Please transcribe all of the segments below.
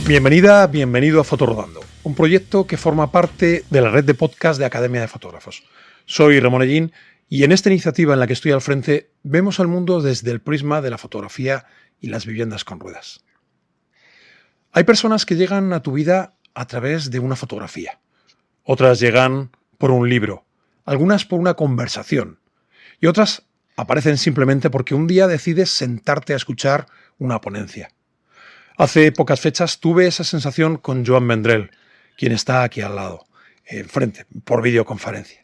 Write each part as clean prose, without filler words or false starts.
Bienvenida, bienvenido a Fotorodando, un proyecto que forma parte de la red de podcast de Academia de Fotógrafos. Soy Ramón Ellín y en esta iniciativa en la que estoy al frente vemos al mundo desde el prisma de la fotografía y las viviendas con ruedas. Hay personas que llegan a tu vida a través de una fotografía, otras llegan por un libro, algunas por una conversación y otras aparecen simplemente porque un día decides sentarte a escuchar una ponencia. Hace pocas fechas tuve esa sensación con Joan Vendrell, quien está aquí al lado, enfrente, por videoconferencia.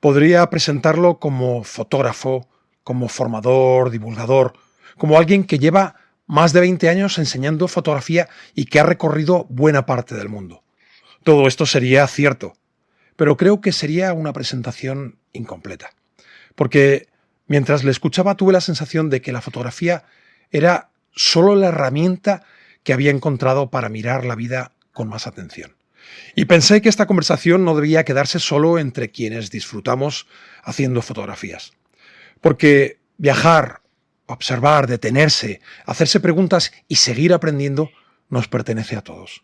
Podría presentarlo como fotógrafo, como formador, divulgador, como alguien que lleva más de 20 años enseñando fotografía y que ha recorrido buena parte del mundo. Todo esto sería cierto, pero creo que sería una presentación incompleta. Porque mientras le escuchaba tuve la sensación de que la fotografía era solo la herramienta que había encontrado para mirar la vida con más atención. Y pensé que esta conversación no debía quedarse solo entre quienes disfrutamos haciendo fotografías. Porque viajar, observar, detenerse, hacerse preguntas y seguir aprendiendo nos pertenece a todos.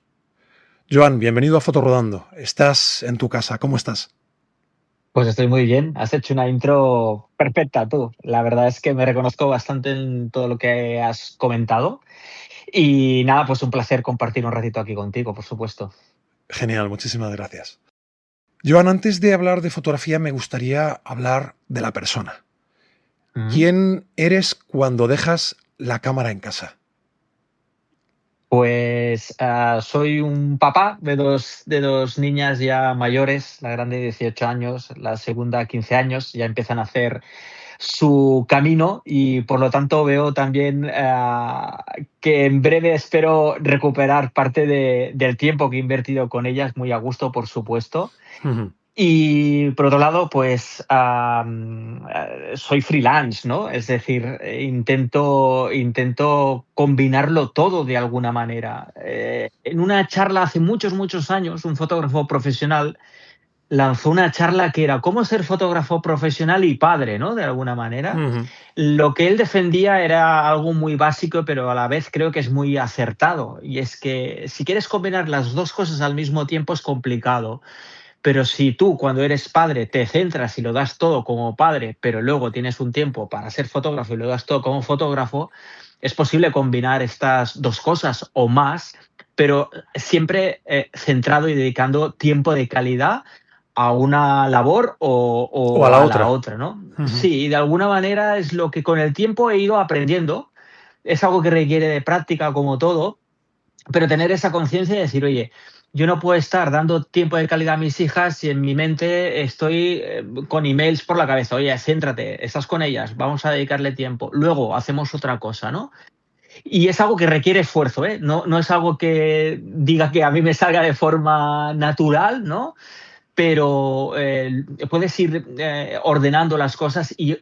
Joan, bienvenido a Fotorodando. Estás en tu casa. ¿Cómo estás? Pues estoy muy bien. Has hecho una intro perfecta tú. La verdad es que me reconozco bastante en todo lo que has comentado. Y nada, pues un placer compartir un ratito aquí contigo, por supuesto. Genial, muchísimas gracias. Joan, antes de hablar de fotografía me gustaría hablar de la persona. Ujú. ¿Quién eres cuando dejas la cámara en casa? Pues soy un papá de dos niñas ya mayores, la grande 18 años, la segunda 15 años, ya empiezan a hacer su camino y por lo tanto veo también que en breve espero recuperar parte del tiempo que he invertido con ellas, muy a gusto, por supuesto. Ujú. Y por otro lado, pues soy freelance, ¿no? Es decir, intento combinarlo todo de alguna manera. En una charla hace muchos, muchos años, un fotógrafo profesional lanzó una charla que era cómo ser fotógrafo profesional y padre, ¿no? De alguna manera. Ujú. Lo que él defendía era algo muy básico, pero a la vez creo que es muy acertado. Y es que si quieres combinar las dos cosas al mismo tiempo es complicado. Pero si tú, cuando eres padre, te centras y lo das todo como padre, pero luego tienes un tiempo para ser fotógrafo y lo das todo como fotógrafo, es posible combinar estas dos cosas o más, pero siempre centrado y dedicando tiempo de calidad a una labor O a o la a la otra. otra, ¿no? Ujú. Sí, y de alguna manera es lo que con el tiempo he ido aprendiendo. Es algo que requiere de práctica como todo, pero tener esa conciencia y decir, oye, yo no puedo estar dando tiempo de calidad a mis hijas si en mi mente estoy con emails por la cabeza. Oye, céntrate, estás con ellas, vamos a dedicarle tiempo. Luego hacemos otra cosa, ¿no? Y es algo que requiere esfuerzo, ¿eh? No es algo que diga que a mí me salga de forma natural, ¿no? Pero puedes ir ordenando las cosas y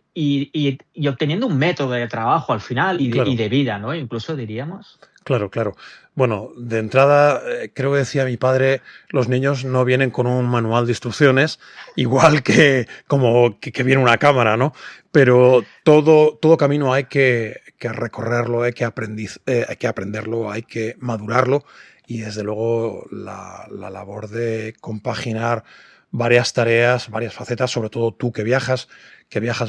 obteniendo un método de trabajo al final y Claro, de vida, ¿no? Incluso diríamos. claro, claro. Bueno, de entrada, creo que decía mi padre, los niños no vienen con un manual de instrucciones, igual que como que viene una cámara, ¿no? Pero todo camino hay que recorrerlo, hay que aprenderlo, hay que madurarlo y desde luego la labor de compaginar varias tareas, varias facetas, sobre todo tú que viajas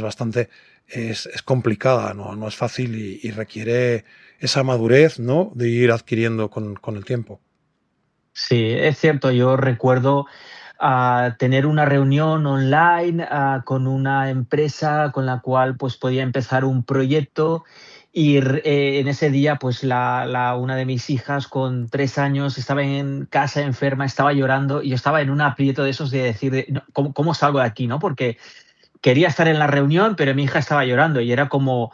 bastante, es complicada, no es fácil y requiere esa madurez, ¿no? De ir adquiriendo con el tiempo. Sí, es cierto. Yo recuerdo tener una reunión online con una empresa con la cual pues, podía empezar un proyecto y en ese día pues una de mis hijas con 3 años estaba en casa enferma, estaba llorando y yo estaba en un aprieto de esos de decir, "No, ¿cómo salgo de aquí? ¿No? Porque quería estar en la reunión, pero mi hija estaba llorando y era como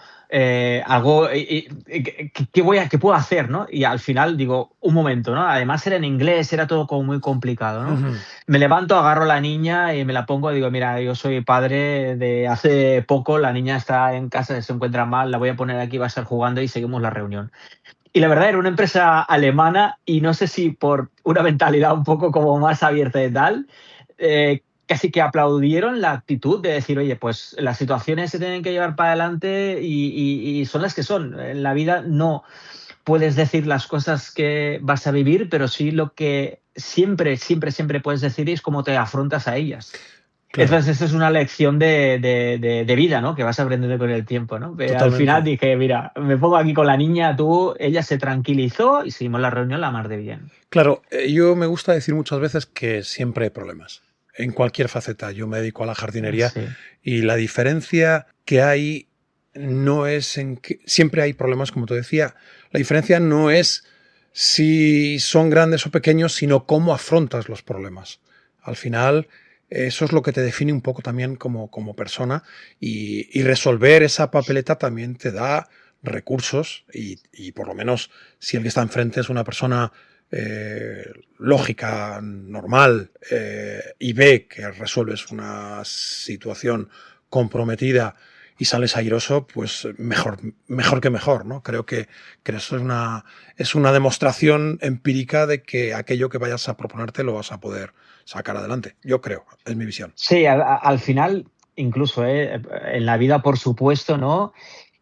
algo, ¿qué puedo hacer? ¿No? Y al final digo, un momento, ¿no? Además era en inglés, era todo como muy complicado, ¿no? Ujú. Me levanto, agarro a la niña y me la pongo y digo, mira, yo soy padre de hace poco, la niña está en casa, se encuentra mal, la voy a poner aquí, va a estar jugando y seguimos la reunión. Y la verdad era una empresa alemana y no sé si por una mentalidad un poco como más abierta y tal, casi que aplaudieron la actitud de decir, oye, pues las situaciones se tienen que llevar para adelante y son las que son. En la vida no puedes decir las cosas que vas a vivir, pero sí lo que siempre puedes decir es cómo te afrontas a ellas. Claro, Entonces, esa es una lección de vida, ¿no? Que vas aprendiendo con el tiempo, ¿no? Al final totalmente. dije, mira, me pongo aquí con la niña, ella se tranquilizó y seguimos la reunión la mar de bien. Claro, yo me gusta decir muchas veces que siempre hay problemas. En cualquier faceta. Yo me dedico a la jardinería Sí, y la diferencia que hay no es en que siempre hay problemas, como te decía. La diferencia no es si son grandes o pequeños, sino cómo afrontas los problemas. Al final, eso es lo que te define un poco también como persona y resolver esa papeleta también te da recursos y por lo menos si el que está enfrente es una persona lógica, normal, y ve que resuelves una situación comprometida y sales airoso, pues mejor que mejor, ¿no? Creo que eso es una demostración empírica de que aquello que vayas a proponerte lo vas a poder sacar adelante. Yo creo, es mi visión. sí, al final, incluso en la vida, por supuesto, ¿no?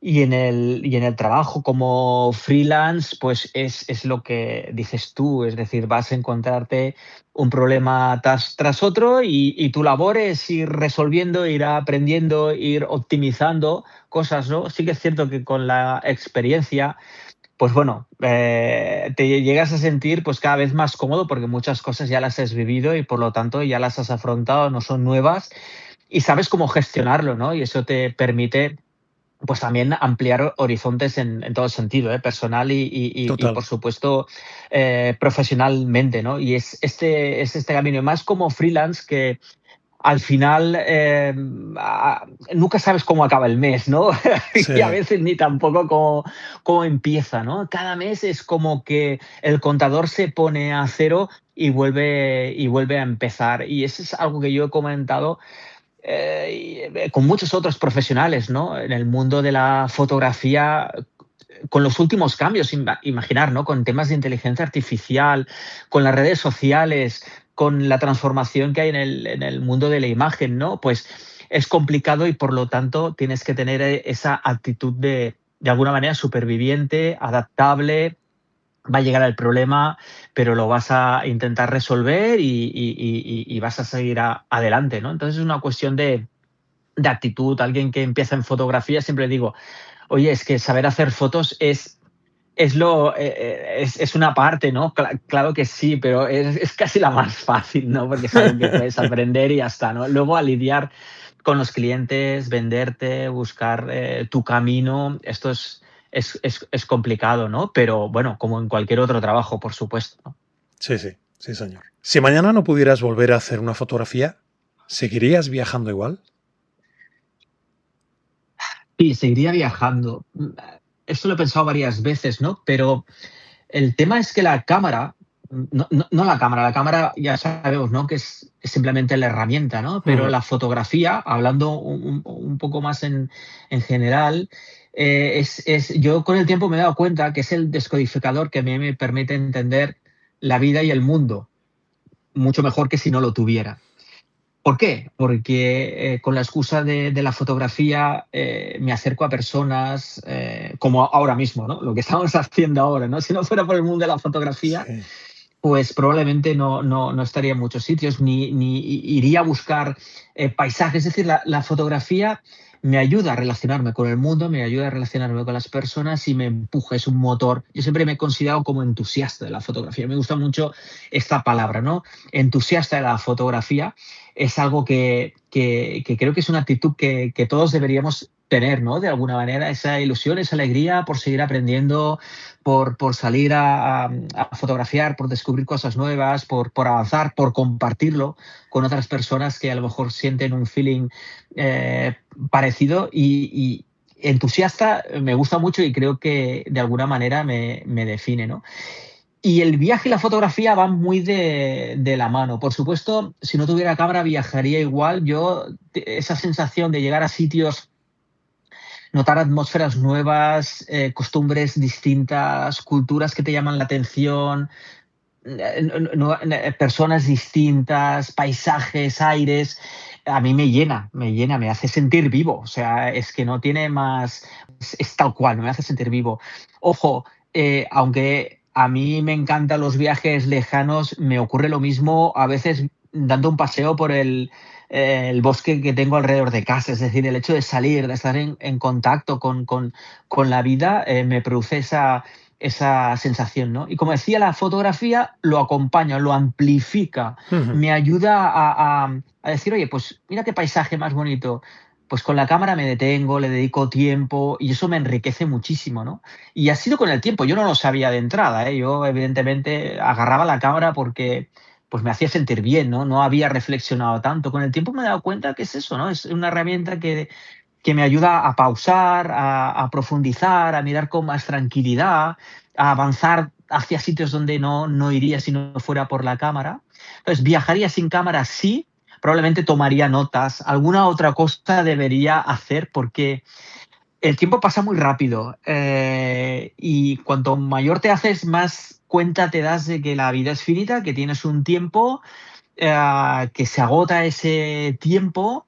Y en el trabajo como freelance, pues es lo que dices tú, es decir, vas a encontrarte un problema tras otro y tu labor es ir resolviendo, ir aprendiendo, ir optimizando cosas, ¿no? Sí que es cierto que con la experiencia pues bueno, te llegas a sentir pues cada vez más cómodo porque muchas cosas ya las has vivido y por lo tanto ya las has afrontado, no son nuevas y sabes cómo gestionarlo, ¿no? Y eso te permite pues también ampliar horizontes en todo sentido, personal y, Total. por supuesto profesionalmente, ¿no? Y es este camino, y más como freelance que al final nunca sabes cómo acaba el mes, ¿no? Sí, Y a veces ni tampoco cómo empieza, ¿no? Cada mes es como que el contador se pone a cero y vuelve a empezar. Y eso es algo que yo he comentado con muchos otros profesionales, ¿no? En el mundo de la fotografía, con los últimos cambios, imaginar, ¿no? Con temas de inteligencia artificial, con las redes sociales, con la transformación que hay en el mundo de la imagen, ¿no? Pues es complicado y por lo tanto tienes que tener esa actitud de alguna manera superviviente, adaptable. Va a llegar el problema, pero lo vas a intentar resolver y vas a seguir adelante, ¿no? Entonces es una cuestión de actitud. Alguien que empieza en fotografía, siempre digo, oye, es que saber hacer fotos es una parte, ¿no? Claro que sí, pero es casi la más fácil, ¿no? Porque es algo que puedes aprender y ya está, ¿no? Luego a lidiar con los clientes, venderte, buscar tu camino, esto es complicado, ¿no? Pero bueno, como en cualquier otro trabajo, por supuesto, ¿no? sí, sí, sí, señor. Si mañana no pudieras volver a hacer una fotografía, ¿seguirías viajando igual? Sí, seguiría viajando. Esto lo he pensado varias veces, ¿no? Pero el tema es que la cámara, no la cámara ya sabemos, ¿no? Que es simplemente la herramienta, ¿no? Pero Ujú. la fotografía, hablando un poco más en general, yo con el tiempo me he dado cuenta que es el descodificador que a mí me permite entender la vida y el mundo mucho mejor que si no lo tuviera. ¿Por qué? Porque con la excusa de la fotografía me acerco a personas como ahora mismo, ¿no? Lo que estamos haciendo ahora, ¿no? Si no fuera por el mundo de la fotografía, Sí, pues probablemente no estaría en muchos sitios, ni iría a buscar paisajes. Es decir, la fotografía me ayuda a relacionarme con el mundo, me ayuda a relacionarme con las personas y me empuja, es un motor. Yo siempre me he considerado como entusiasta de la fotografía. Me gusta mucho esta palabra, ¿no? Entusiasta de la fotografía es algo que creo que es una actitud que todos deberíamos tener, ¿no? De alguna manera, esa ilusión, esa alegría por seguir aprendiendo, por salir a fotografiar, por descubrir cosas nuevas, por avanzar, por compartirlo con otras personas que a lo mejor sienten un feeling parecido y entusiasta me gusta mucho y creo que de alguna manera me define, ¿no? Y el viaje y la fotografía van muy de la mano. Por supuesto, si no tuviera cámara viajaría igual. Esa sensación de llegar a sitios, notar atmósferas nuevas, costumbres distintas, culturas que te llaman la atención, personas distintas, paisajes, aires, a mí me llena, me hace sentir vivo. O sea, es que no tiene más, es tal cual, me hace sentir vivo. Ojo, aunque a mí me encantan los viajes lejanos, me ocurre lo mismo a veces dando un paseo por el bosque que tengo alrededor de casa. Es decir, el hecho de salir, de estar en contacto con la vida, me produce esa sensación, ¿no? Y como decía, la fotografía lo acompaña, lo amplifica, Ujú. me ayuda a decir, oye, pues mira qué paisaje más bonito. Pues con la cámara me detengo, le dedico tiempo y eso me enriquece muchísimo, ¿no? Y ha sido con el tiempo, yo no lo sabía de entrada, ¿eh? Yo evidentemente agarraba la cámara porque pues me hacía sentir bien, ¿no? No había reflexionado tanto. Con el tiempo me he dado cuenta que es eso, ¿no? Es una herramienta que me ayuda a pausar, a profundizar, a mirar con más tranquilidad, a avanzar hacia sitios donde no iría si no fuera por la cámara. Entonces, viajaría sin cámara, sí, probablemente tomaría notas. Alguna otra cosa debería hacer porque el tiempo pasa muy rápido y cuanto mayor te haces, más cuenta te das de que la vida es finita, que tienes un tiempo, que se agota ese tiempo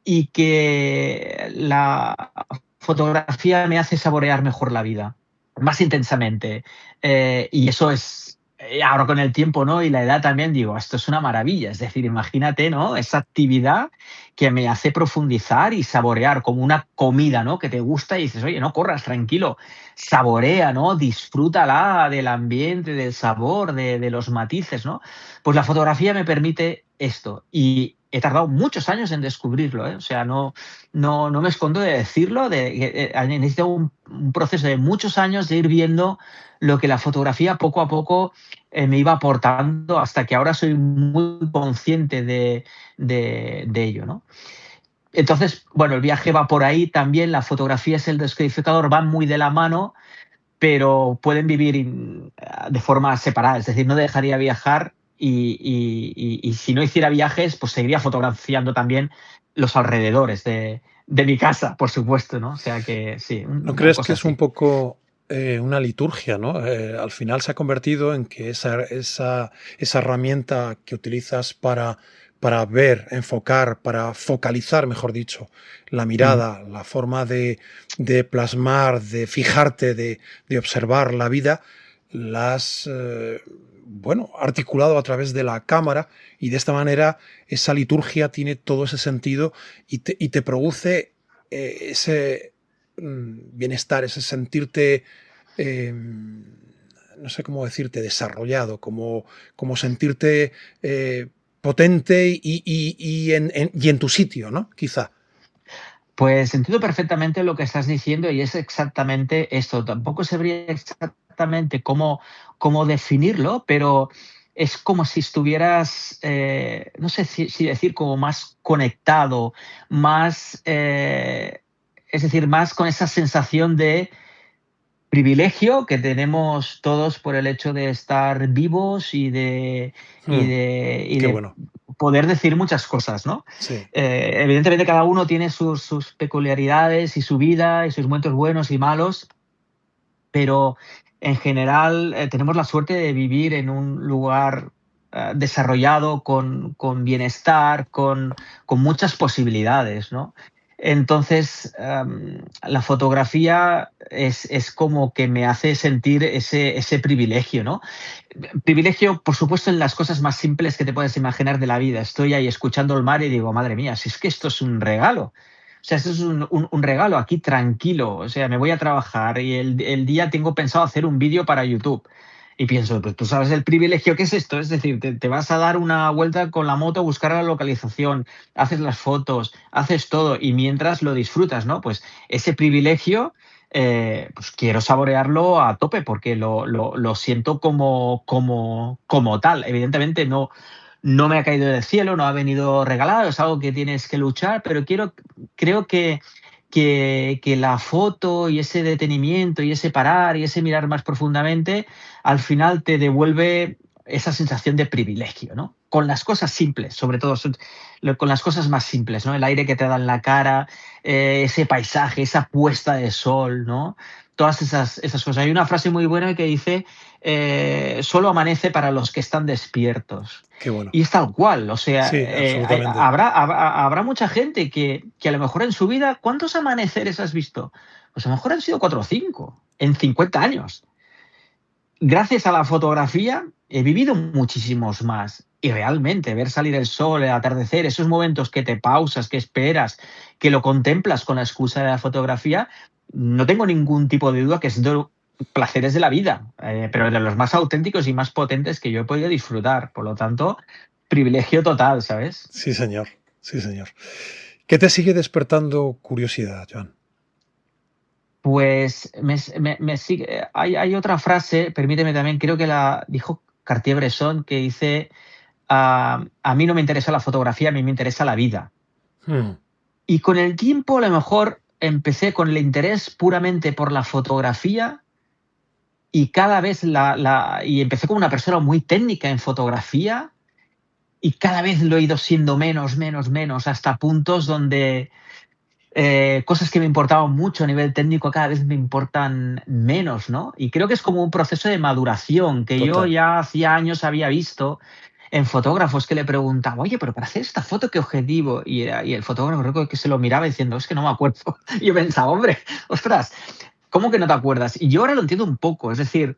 y que la fotografía me hace saborear mejor la vida, más intensamente. Y eso es, ahora con el tiempo, ¿no? Y la edad también digo, esto es una maravilla. Es decir, imagínate, ¿no? Esa actividad que me hace profundizar y saborear como una comida, ¿no? Que te gusta y dices, oye, no corras, tranquilo, saborea, ¿no? Disfrútala del ambiente, del sabor, de los matices, ¿no? Pues la fotografía me permite esto y he tardado muchos años en descubrirlo, ¿eh? O sea, no me escondo de decirlo, necesito un proceso de muchos años de ir viendo lo que la fotografía poco a poco me iba aportando hasta que ahora soy muy consciente de ello, ¿no? Entonces, bueno, el viaje va por ahí también, la fotografía es el descodificador, van muy de la mano, pero pueden vivir de forma separada, es decir, no dejaría viajar y si no hiciera viajes, pues seguiría fotografiando también los alrededores de mi casa, por supuesto, ¿no? O sea que sí, ¿No una crees que cosa es un así. poco una liturgia, ¿no? Al final se ha convertido en que esa herramienta que utilizas para ver, enfocar, para focalizar, mejor dicho, la Mm. mirada, la forma de plasmar, de fijarte, de observar la vida, la has, bueno, articulado a través de la cámara y de esta manera esa liturgia tiene todo ese sentido y te produce ese bienestar, ese sentirte, no sé cómo decirte, desarrollado, como sentirte potente y en tu sitio, ¿no? Quizá. Pues entiendo perfectamente lo que estás diciendo y es exactamente esto. Tampoco sabría exactamente cómo definirlo, pero es como si estuvieras, no sé si decir como más conectado, más, es decir, más con esa sensación de privilegio que tenemos todos por el hecho de estar vivos y Mm, de, y qué de bueno. poder decir muchas cosas, ¿no? Sí. Evidentemente cada uno tiene sus peculiaridades y su vida y sus momentos buenos y malos, pero en general tenemos la suerte de vivir en un lugar desarrollado con bienestar, con muchas posibilidades, ¿no? Entonces, la fotografía es como que me hace sentir ese privilegio, ¿no? Privilegio, por supuesto, en las cosas más simples que te puedes imaginar de la vida. Estoy ahí escuchando el mar y digo, madre mía, si es que esto es un regalo. O sea, esto es un regalo aquí tranquilo. O sea, me voy a trabajar y el día tengo pensado hacer un vídeo para YouTube. Y pienso, pues tú sabes el privilegio que es esto. Es decir, te vas a dar una vuelta con la moto, buscar la localización, haces las fotos, haces todo y mientras lo disfrutas, ¿no? Pues ese privilegio pues quiero saborearlo a tope porque lo siento como tal. Evidentemente no me ha caído del cielo, no ha venido regalado, es algo que tienes que luchar, pero creo que la foto y ese detenimiento y ese parar y ese mirar más profundamente al final te devuelve esa sensación de privilegio, ¿no? Con las cosas simples, sobre todo con las cosas más simples, ¿no? El aire que te da en la cara, ese paisaje, esa puesta de sol, ¿no? Todas esas cosas. Hay una frase muy buena que dice, solo amanece para los que están despiertos. Qué bueno. Y es tal cual, o sea, Sí, absolutamente. habrá mucha gente que a lo mejor en su vida, ¿cuántos amaneceres has visto? Pues a lo mejor han sido 4 o 5 en 50 años. gracias a la fotografía he vivido muchísimos más. Y realmente ver salir el sol, el atardecer, esos momentos que te pausas, que esperas, que lo contemplas con la excusa de la fotografía, no tengo ningún tipo de duda que es de los placeres de la vida, pero de los más auténticos y más potentes que yo he podido disfrutar. Por lo tanto, privilegio total, ¿sabes? Sí, señor. Sí, señor. ¿Qué te sigue despertando curiosidad, Joan? Pues me sigue. Hay otra frase, permíteme también, creo que la dijo Cartier-Bresson, que dice: a mí no me interesa la fotografía, a mí me interesa la vida. Hmm. Y con el tiempo, a lo mejor, empecé con el interés puramente por la fotografía y cada vez y empecé como una persona muy técnica en fotografía y cada vez lo he ido siendo menos, menos, menos, hasta puntos donde cosas que me importaban mucho a nivel técnico cada vez me importan menos, ¿no? Y creo que es como un proceso de maduración que yo Total. ya hacía años había visto en fotógrafos que le preguntaba, oye, pero para hacer esta foto, ¿qué objetivo? Y el fotógrafo creo que se lo miraba diciendo, es que no me acuerdo. Y yo pensaba, hombre, ostras, ¿cómo que no te acuerdas? Y yo ahora lo entiendo un poco, es decir,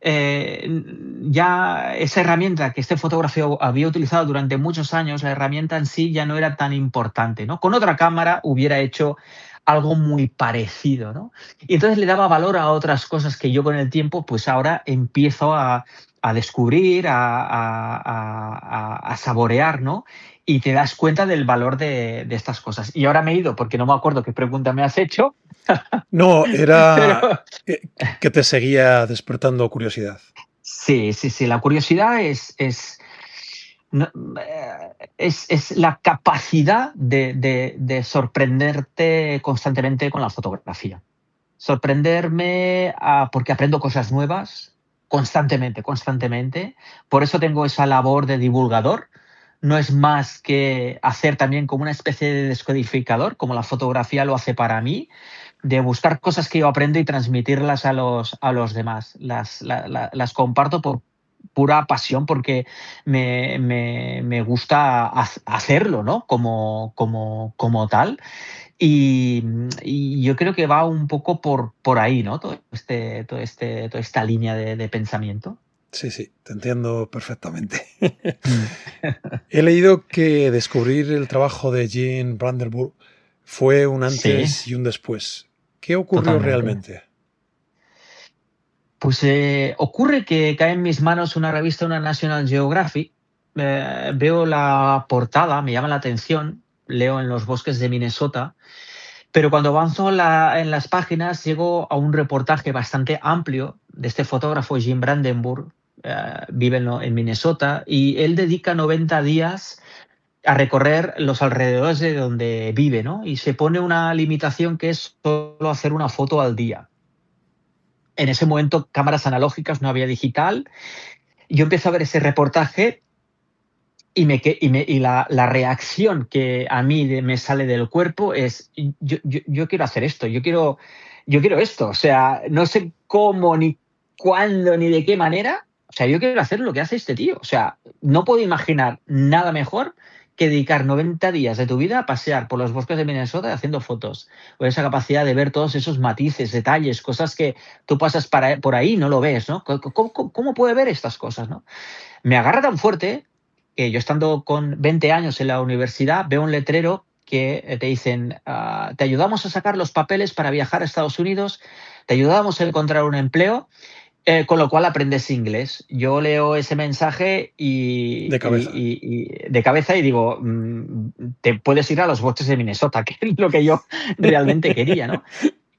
ya esa herramienta que este fotógrafo había utilizado durante muchos años, la herramienta en sí ya no era tan importante, ¿no? Con otra cámara hubiera hecho algo muy parecido, ¿no? Y entonces le daba valor a otras cosas que yo con el tiempo, pues ahora empiezo a descubrir, a saborear, ¿no? Y te das cuenta del valor de estas cosas. Y ahora me he ido porque no me acuerdo qué pregunta me has hecho, No, pero era que te seguía despertando curiosidad. sí, sí, sí. La curiosidad no, es la capacidad de sorprenderte constantemente con la fotografía. Sorprenderme porque aprendo cosas nuevas constantemente, constantemente. Por eso tengo esa labor de divulgador. No es más que hacer también como una especie de descodificador, como la fotografía lo hace para mí, de buscar cosas que yo aprendo y transmitirlas a los demás. Las comparto por pura pasión porque me gusta hacerlo, ¿no? Como tal. Y yo creo que va un poco por ahí, ¿no? Toda esta línea de pensamiento. Sí, sí, te entiendo perfectamente. Mm. He leído que descubrir el trabajo de Jean Brandenburg fue un Sí, antes y un después. ¿Qué ocurrió totalmente. realmente? Pues ocurre que cae en mis manos una revista, una National Geographic. Veo la portada, me llama la atención, leo en los bosques de Minnesota, pero cuando avanzo en las páginas llego a un reportaje bastante amplio de este fotógrafo Jim Brandenburg, vive en Minnesota, y él dedica 90 días a recorrer los alrededores de donde vive, ¿no? Y se pone una limitación que es solo hacer una foto al día. En ese momento, cámaras analógicas, no había digital. Yo empiezo a ver ese reportaje y la reacción que a mí me sale del cuerpo es, yo quiero hacer esto, yo quiero esto. O sea, no sé cómo, ni cuándo, ni de qué manera. O sea, yo quiero hacer lo que hace este tío. O sea, no puedo imaginar nada mejor que dedicar 90 días de tu vida a pasear por los bosques de Minnesota haciendo fotos. Con esa capacidad de ver todos esos matices, detalles, cosas que tú pasas por ahí y no lo ves, ¿no? ¿Cómo puede ver estas cosas, no? Me agarra tan fuerte que yo estando con 20 años en la universidad veo un letrero que te dicen, te ayudamos a sacar los papeles para viajar a Estados Unidos, te ayudamos a encontrar un empleo, con lo cual aprendes inglés. Yo leo ese mensaje De cabeza. de cabeza y digo, te puedes ir a los bosques de Minnesota, que es lo que yo realmente quería, ¿no?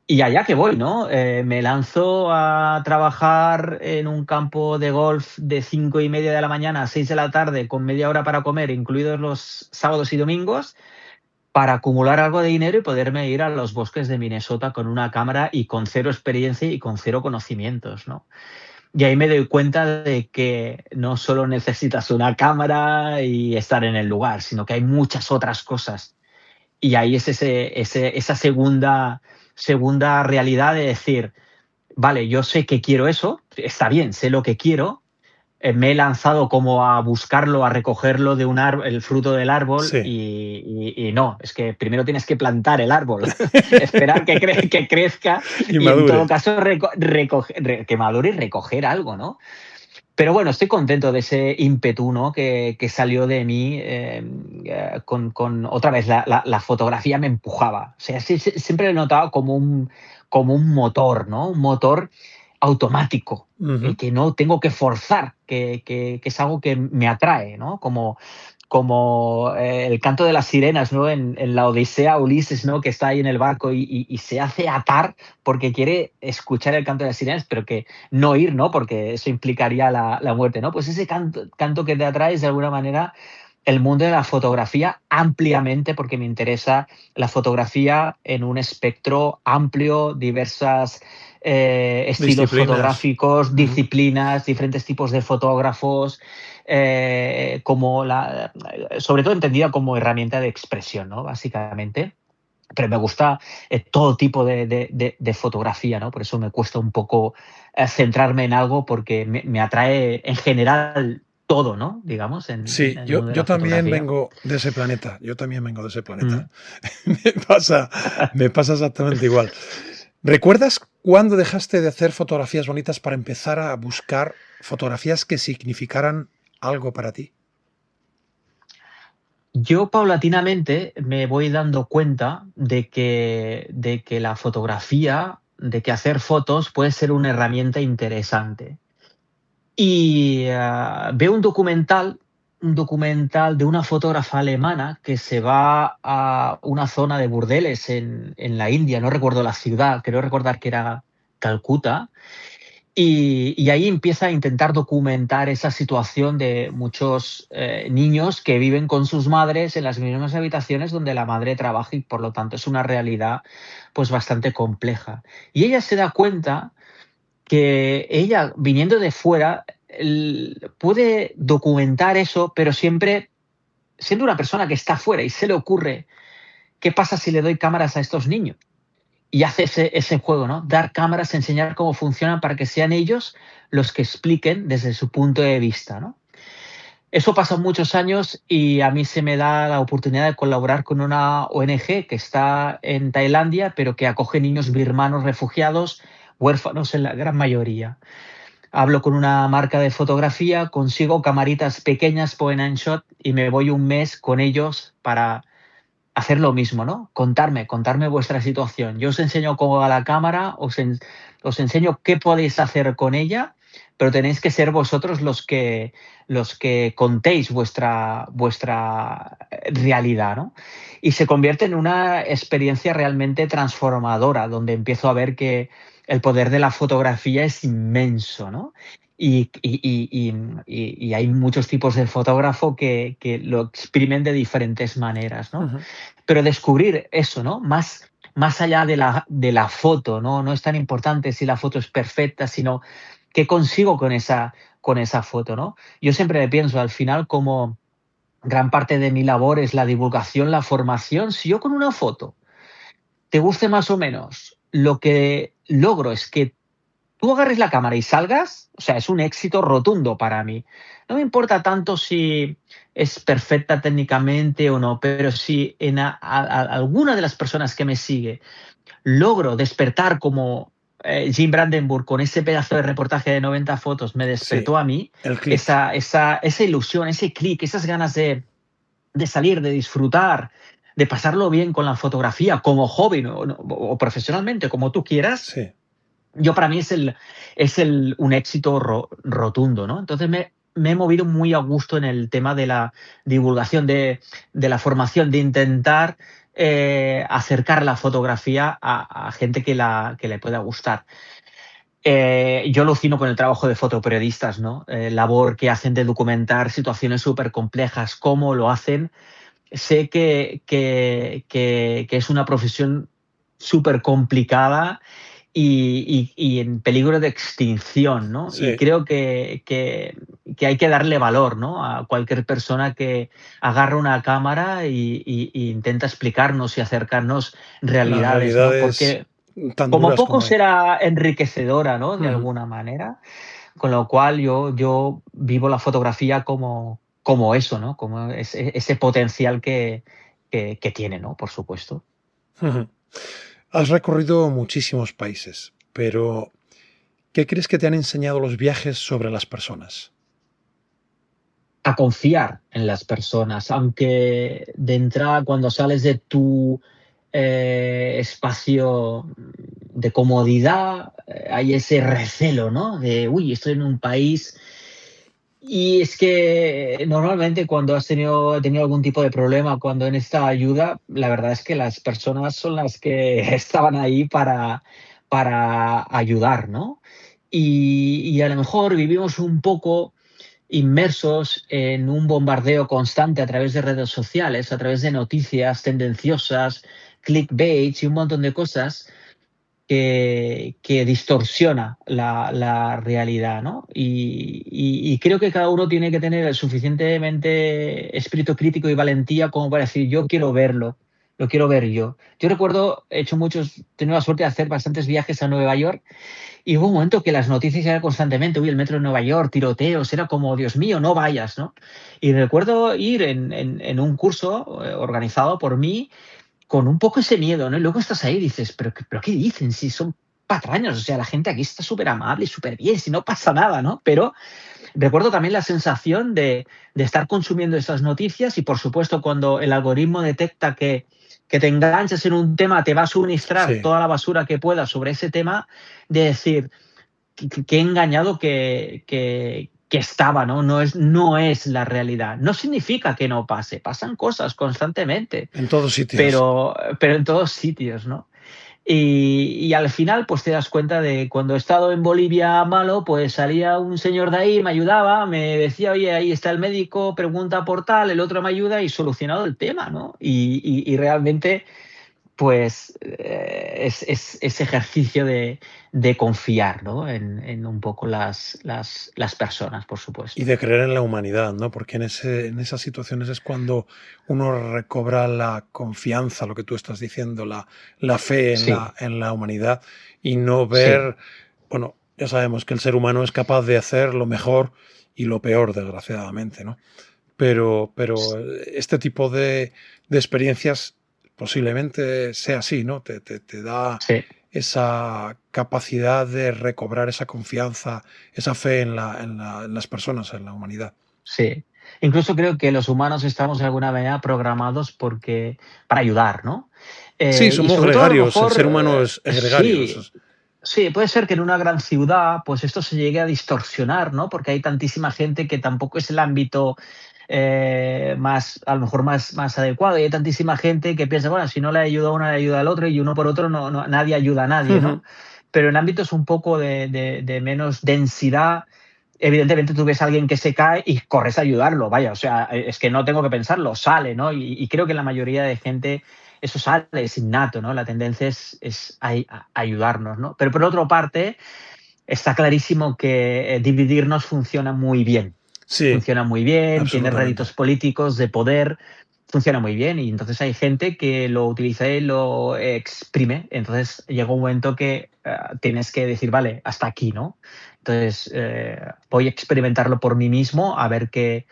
Y allá que voy, ¿no? Me lanzo a trabajar en un campo de golf de 5:30 de la mañana a 6 de la tarde, con media hora para comer, incluidos los sábados y domingos, para acumular algo de dinero y poderme ir a los bosques de Minnesota con una cámara y con cero experiencia y con cero conocimientos, ¿no? Y ahí me doy cuenta de que no solo necesitas una cámara y estar en el lugar, sino que hay muchas otras cosas. Y ahí es esa segunda realidad de decir, vale, yo sé que quiero eso, está bien, sé lo que quiero, me he lanzado como a buscarlo, a recogerlo de un árbol, el fruto del árbol, Sí. y no, es que primero tienes que plantar el árbol, esperar que crezca Y y en todo madure. caso que madure y recoger algo, ¿no? Pero bueno, estoy contento de ese ímpetu, ¿no? que salió de mí con otra vez, la fotografía me empujaba. O sea, siempre lo he notado como un motor, ¿no? Un motor automático, Ujú. que no tengo que forzar, que es algo que me atrae, ¿no? Como el canto de las sirenas, ¿no? En la Odisea, Ulises, ¿no? Que está ahí en el barco y se hace atar porque quiere escuchar el canto de las sirenas, pero que no ir, ¿no? Porque eso implicaría la muerte, ¿no? Pues ese canto que te atrae es de alguna manera el mundo de la fotografía ampliamente, porque me interesa la fotografía en un espectro amplio, diversas estilos Disciplinas. fotográficos, Ujú. disciplinas, diferentes tipos de fotógrafos, sobre todo entendida como herramienta de expresión, ¿no? Básicamente. Pero me gusta todo tipo de fotografía, ¿no? Por eso me cuesta un poco centrarme en algo, porque me atrae en general todo, ¿no? Digamos, en Sí, el yo, mundo de yo la también fotografía. vengo de ese planeta. Yo también vengo de ese Mm. planeta. Me pasa, me pasa exactamente igual. ¿Recuerdas cuándo dejaste de hacer fotografías bonitas para empezar a buscar fotografías que significaran algo para ti? Yo paulatinamente me voy dando cuenta de que la fotografía, de que hacer fotos puede ser una herramienta interesante. Y veo un documental de una fotógrafa alemana que se va a una zona de burdeles en la India, no recuerdo la ciudad, creo recordar que era Calcuta, y ahí empieza a intentar documentar esa situación de muchos niños que viven con sus madres en las mismas habitaciones donde la madre trabaja, y por lo tanto es una realidad pues bastante compleja. Y ella se da cuenta que ella, viniendo de fuera, puede documentar eso, pero siempre siendo una persona que está fuera, y se le ocurre, ¿qué pasa si le doy cámaras a estos niños? Y hace ese juego, ¿no? Dar cámaras, enseñar cómo funcionan para que sean ellos los que expliquen desde su punto de vista, ¿no? Eso pasó muchos años y a mí se me da la oportunidad de colaborar con una ONG que está en Tailandia, pero que acoge niños birmanos refugiados, huérfanos en la gran mayoría. Hablo con una marca de fotografía, consigo camaritas pequeñas point and shot y me voy un mes con ellos para hacer lo mismo, ¿no? Contarme vuestra situación. Yo os enseño cómo va la cámara, os enseño qué podéis hacer con ella, pero tenéis que ser vosotros los que contéis vuestra realidad, ¿no? Y se convierte en una experiencia realmente transformadora, donde empiezo a ver que el poder de la fotografía es inmenso, ¿no? Y hay muchos tipos de fotógrafo que lo exprimen de diferentes maneras, ¿no? Ujú. Pero descubrir eso, ¿no? Más allá de la foto, ¿no? No es tan importante si la foto es perfecta, sino qué consigo con esa foto, ¿no? Yo siempre me pienso al final como gran parte de mi labor es la divulgación, la formación. Si yo con una foto te guste más o menos, lo que logro es que tú agarres la cámara y salgas, o sea, es un éxito rotundo para mí. No me importa tanto si es perfecta técnicamente o no, pero si en alguna de las personas que me sigue logro despertar como Jim Brandenburg con ese pedazo de reportaje de 90 fotos me Sí, despertó a mí, el clic. esa ilusión, ese clic, esas ganas de salir, de disfrutar, de pasarlo bien con la fotografía como hobby, o profesionalmente, como tú quieras, Sí. yo para mí un éxito rotundo, ¿no? Entonces me he movido muy a gusto en el tema de la divulgación, de la formación, de intentar acercar la fotografía a gente que le pueda gustar. Yo alucino con el trabajo de fotoperiodistas, ¿no? Labor que hacen de documentar situaciones súper complejas, cómo lo hacen. Sé que es una profesión súper complicada y en peligro de extinción, ¿no? Y Sí, creo que hay que darle valor, ¿no? A cualquier persona que agarra una cámara y intenta explicarnos y acercarnos las realidades, ¿no? realidades Porque tan como duras poco como hay. será enriquecedora, ¿no? De Ujú. alguna manera, Con lo cual yo vivo la fotografía como eso, ¿no? Como ese potencial que tiene, ¿no? Por supuesto. Ujú. Has recorrido muchísimos países, pero ¿qué crees que te han enseñado los viajes sobre las personas? A confiar en las personas, aunque de entrada cuando sales de tu espacio de comodidad, hay ese recelo, ¿no? De, uy, estoy en un país. Y es que normalmente cuando he tenido algún tipo de problema, cuando he necesitado ayuda, la verdad es que las personas son las que estaban ahí para ayudar, ¿no? Y a lo mejor vivimos un poco inmersos en un bombardeo constante a través de redes sociales, a través de noticias tendenciosas, clickbait y un montón de cosas que distorsiona la realidad, ¿no? Y creo que cada uno tiene que tener el suficientemente espíritu crítico y valentía como para decir, yo quiero verlo, lo quiero ver yo. Yo recuerdo, he tenido la suerte de hacer bastantes viajes a Nueva York y hubo un momento que las noticias eran constantemente, uy, el metro de Nueva York, tiroteos, era como, Dios mío, no vayas, ¿no? Y recuerdo ir en un curso organizado por mí con un poco ese miedo, ¿no? Y luego estás ahí y dices, pero ¿qué dicen? Si son patraños, o sea, la gente aquí está súper amable y súper bien, si no pasa nada, ¿no? Pero recuerdo también la sensación de estar consumiendo esas noticias y, por supuesto, cuando el algoritmo detecta que te enganchas en un tema, te va a suministrar Sí, toda la basura que pueda sobre ese tema, de decir, qué engañado que estaba, ¿no? No es la realidad. No significa que no pase, pasan cosas constantemente, en todos sitios. pero en todos sitios, ¿no? Y al final, pues te das cuenta de cuando he estado en Bolivia malo, pues salía un señor de ahí, me ayudaba, me decía, oye, ahí está el médico, pregunta por tal, el otro me ayuda y solucionado el tema, ¿no? Y realmente pues es ese ejercicio de confiar, ¿no? En un poco las personas, por Y supuesto. de creer en la humanidad, ¿no? Porque en esas situaciones es cuando uno recobra la confianza, lo que tú estás diciendo, la fe Sí, en la humanidad y no sí, ver, bueno, ya sabemos que el ser humano es capaz de hacer lo mejor y lo peor, desgraciadamente, ¿no? Pero este tipo de experiencias posiblemente sea así, ¿no? Te da sí, esa capacidad de recobrar esa confianza, esa fe en las personas, en la humanidad. sí. Incluso creo que los humanos estamos de alguna manera programados para ayudar, ¿no? Sí, Y somos sobre todo a lo gregarios, el ser mejor, humano es gregario. sí, sí, puede ser que en una gran ciudad, pues esto se llegue a distorsionar, ¿no? Porque hay tantísima gente que tampoco es el ámbito más, a lo mejor más adecuado. Y hay tantísima gente que piensa, bueno, si no le ayuda a uno, le ayuda al otro, y uno por otro nadie ayuda a nadie, ¿no? Pero en ámbitos un poco de menos densidad, evidentemente tú ves a alguien que se cae y corres a ayudarlo, vaya, o sea, es que no tengo que pensarlo, sale, ¿no? Y creo que la mayoría de gente eso sale, es innato, ¿no? La tendencia es ayudarnos, ¿no? Pero por otra parte, está clarísimo que dividirnos Sí, funciona muy bien, tiene absolutamente. réditos políticos de poder, funciona muy bien y entonces hay gente que lo utiliza y lo exprime, entonces llega un momento que tienes que decir, vale, hasta aquí, ¿no? Entonces voy a experimentarlo por mí mismo a ver qué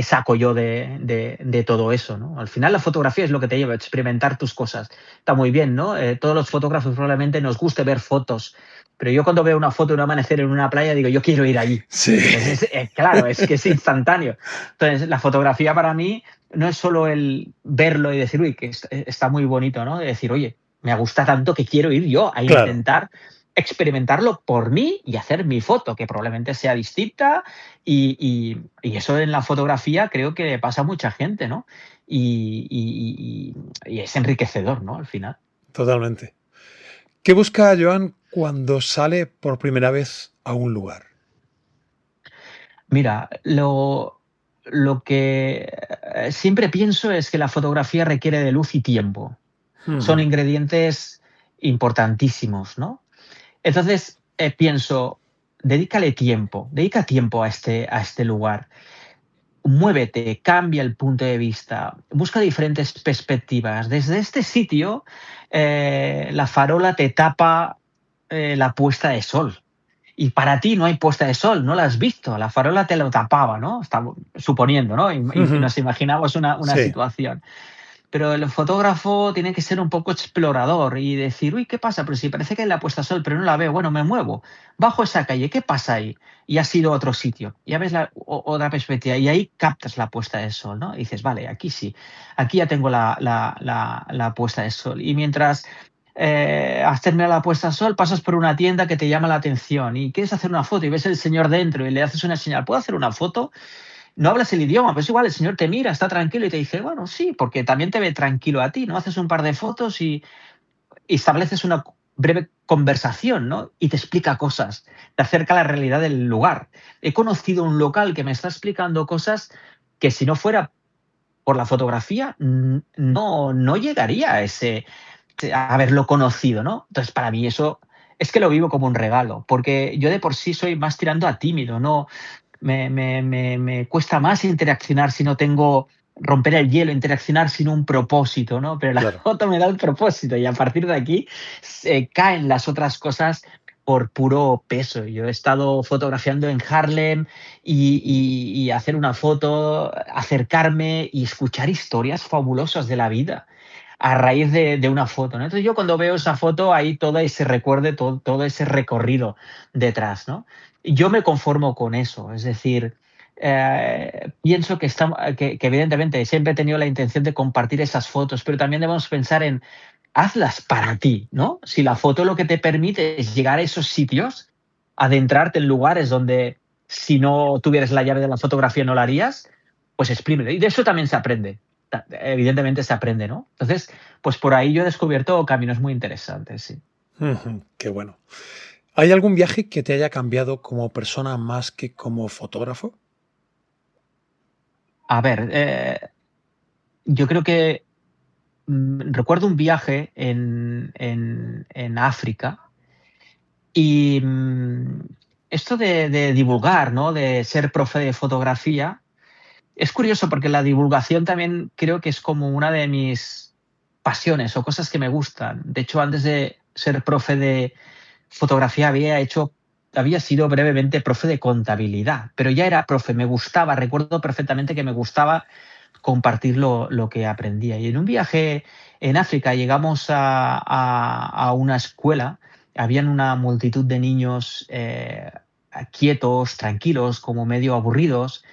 saco yo de todo eso, ¿no? Al final la fotografía es lo que te lleva a experimentar tus cosas. Está muy bien, ¿no? Todos los fotógrafos probablemente nos guste ver fotos, pero yo cuando veo una foto de un amanecer en una playa digo, yo quiero ir allí. Sí. Entonces, claro, es que es instantáneo. Entonces, la fotografía para mí no es solo el verlo y decir, uy, que está muy bonito, ¿no? De decir, oye, me gusta tanto que quiero ir yo a Claro, intentar experimentarlo por mí y hacer mi foto, que probablemente sea distinta. Y eso en la fotografía creo que le pasa a mucha gente, ¿no? Y es enriquecedor, ¿no? Al final. totalmente. ¿Qué busca Joan cuando sale por primera vez a un lugar? Mira, lo que siempre pienso es que la fotografía requiere de luz y tiempo. Son Ujú. ingredientes importantísimos, ¿no? Entonces pienso, dedica tiempo a este lugar. Muévete, cambia el punto de vista, busca diferentes perspectivas. Desde este sitio, la farola te tapa la puesta de sol. y para ti no hay puesta de sol, no la has visto, la farola te lo tapaba, ¿no? Estamos suponiendo, ¿no? Y nos imaginamos una Sí, situación. Pero el fotógrafo tiene que ser un poco explorador y decir, uy, ¿qué pasa? Pero si parece que hay la puesta de sol, pero no la veo, bueno, me muevo, bajo esa calle, ¿qué pasa ahí? Y has ido a otro sitio, ya ves otra perspectiva y ahí captas la puesta de sol, ¿no? Y dices, vale, aquí sí, aquí ya tengo la puesta de sol. Y mientras has terminado la puesta de sol, pasas por una tienda que te llama la atención y quieres hacer una foto y ves el señor dentro y le haces una señal, ¿puedo hacer una foto? No hablas el idioma, pero es igual, el señor te mira, está tranquilo y te dice, bueno, sí, porque también te ve tranquilo a ti, ¿no? Haces un par de fotos y estableces una breve conversación, ¿no? Y te explica cosas, te acerca a la realidad del lugar. He conocido un local que me está explicando cosas que si no fuera por la fotografía, no llegaría a haberlo conocido, ¿no? Entonces, para mí eso es que lo vivo como un regalo, porque yo de por sí soy más tirando a tímido, ¿no? Me cuesta más interaccionar si no tengo, romper el hielo, interaccionar sin un propósito, ¿no? Pero la claro. foto me da el propósito y a partir de aquí se caen las otras cosas por puro peso. Yo he estado fotografiando en Harlem y hacer una foto, acercarme y escuchar historias fabulosas de la vida a raíz de una foto, ¿no? Entonces yo cuando veo esa foto, hay todo ese recuerdo, todo ese recorrido detrás, ¿no? Yo me conformo con eso, es decir, pienso que evidentemente siempre he tenido la intención de compartir esas fotos, pero también debemos pensar en hazlas para ti, ¿no? Si la foto lo que te permite es llegar a esos sitios, adentrarte en lugares donde si no tuvieras la llave de la fotografía no la harías, pues exprímelo. Y de eso también se aprende. Evidentemente se aprende, ¿no? Entonces, pues por ahí yo he descubierto caminos muy interesantes, sí. Qué bueno. ¿Hay algún viaje que te haya cambiado como persona más que como fotógrafo? A ver, yo creo que recuerdo un viaje en África y esto de divulgar, ¿no? De ser profe de fotografía, es curioso porque la divulgación también creo que es como una de mis pasiones o cosas que me gustan. De hecho, antes de ser profe de fotografía había sido brevemente profe de contabilidad, pero ya era profe, me gustaba, recuerdo perfectamente que me gustaba compartir lo que aprendía. Y en un viaje en África llegamos a una escuela, habían una multitud de niños quietos, tranquilos, como medio aburridos,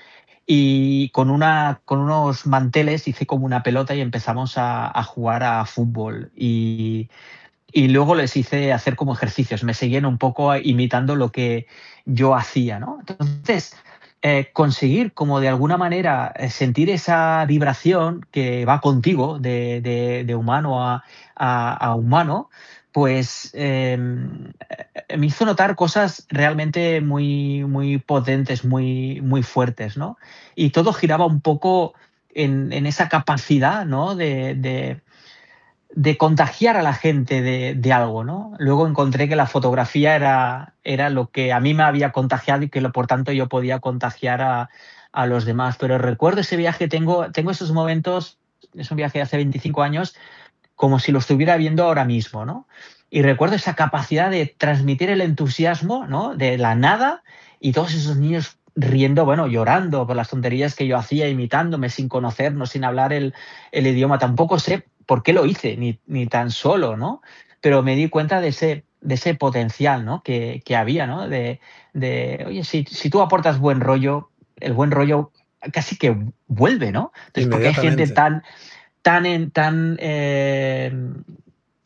y con unos manteles hice como una pelota y empezamos a jugar a fútbol. Y luego les hice hacer como ejercicios, me seguían un poco imitando lo que yo hacía, ¿no? Entonces, conseguir como de alguna manera sentir esa vibración que va contigo de humano a humano, pues me hizo notar cosas realmente muy potentes, muy fuertes, ¿no? Y todo giraba un poco en esa capacidad, ¿no? De contagiar a la gente de algo, ¿no? Luego encontré que la fotografía era lo que a mí me había contagiado y que por tanto yo podía contagiar a los demás. Pero recuerdo ese viaje, tengo esos momentos, es un viaje de hace 25 años, como si lo estuviera viendo ahora mismo, ¿no? Y recuerdo esa capacidad de transmitir el entusiasmo, ¿no? De la nada y todos esos niños riendo, bueno, llorando por las tonterías que yo hacía, imitándome sin conocernos, sin hablar el idioma. Tampoco sé por qué lo hice, ni tan solo, ¿no? Pero me di cuenta de ese potencial, ¿no? Que había, ¿no? Oye, si tú aportas buen rollo, el buen rollo casi que vuelve, ¿no? Entonces, porque hay gente Inmediatamente. tan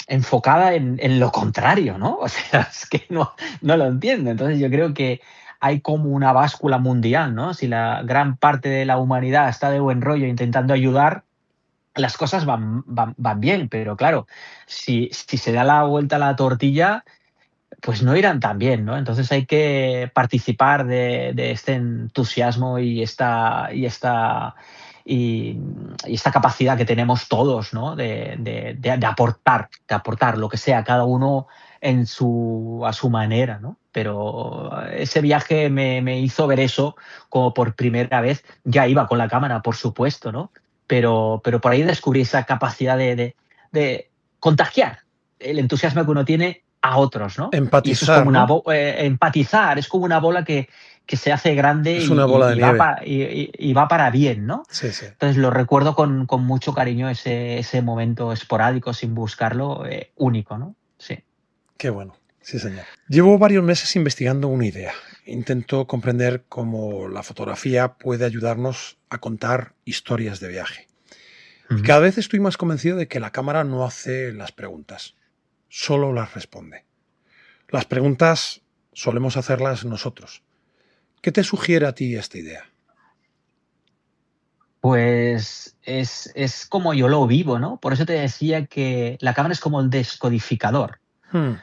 enfocada en lo contrario, ¿no? O sea, es que no lo entiendo. Entonces yo creo que hay como una báscula mundial, ¿no? Si la gran parte de la humanidad está de buen rollo intentando ayudar, las cosas van bien, pero claro, si se da la vuelta a la tortilla, pues no irán tan bien, ¿no? Entonces hay que participar de este entusiasmo y esta capacidad que tenemos todos, ¿no? De aportar lo que sea, cada uno a su manera, ¿no? Pero ese viaje me hizo ver eso como por primera vez. Ya iba con la cámara, por supuesto, ¿no? Pero por ahí descubrí esa capacidad de contagiar el entusiasmo que uno tiene a otros, ¿no? Y eso es Empatizar, como ¿no? empatizar, es como una bola que se hace grande Es una bola de y va, nieve. y va para bien, ¿no? Sí, sí. Entonces lo recuerdo con mucho cariño ese momento esporádico, sin buscarlo, único, ¿no? Sí. Qué bueno. Sí, señor. Llevo varios meses investigando una idea. Intento comprender cómo la fotografía puede ayudarnos a contar historias de viaje. Y Ujú. cada vez estoy más convencido de que la cámara no hace las preguntas, solo las responde. Las preguntas solemos hacerlas nosotros. ¿Qué te sugiere a ti esta idea? Pues es como yo lo vivo, ¿no? Por eso te decía que la cámara es como el descodificador. Hmm,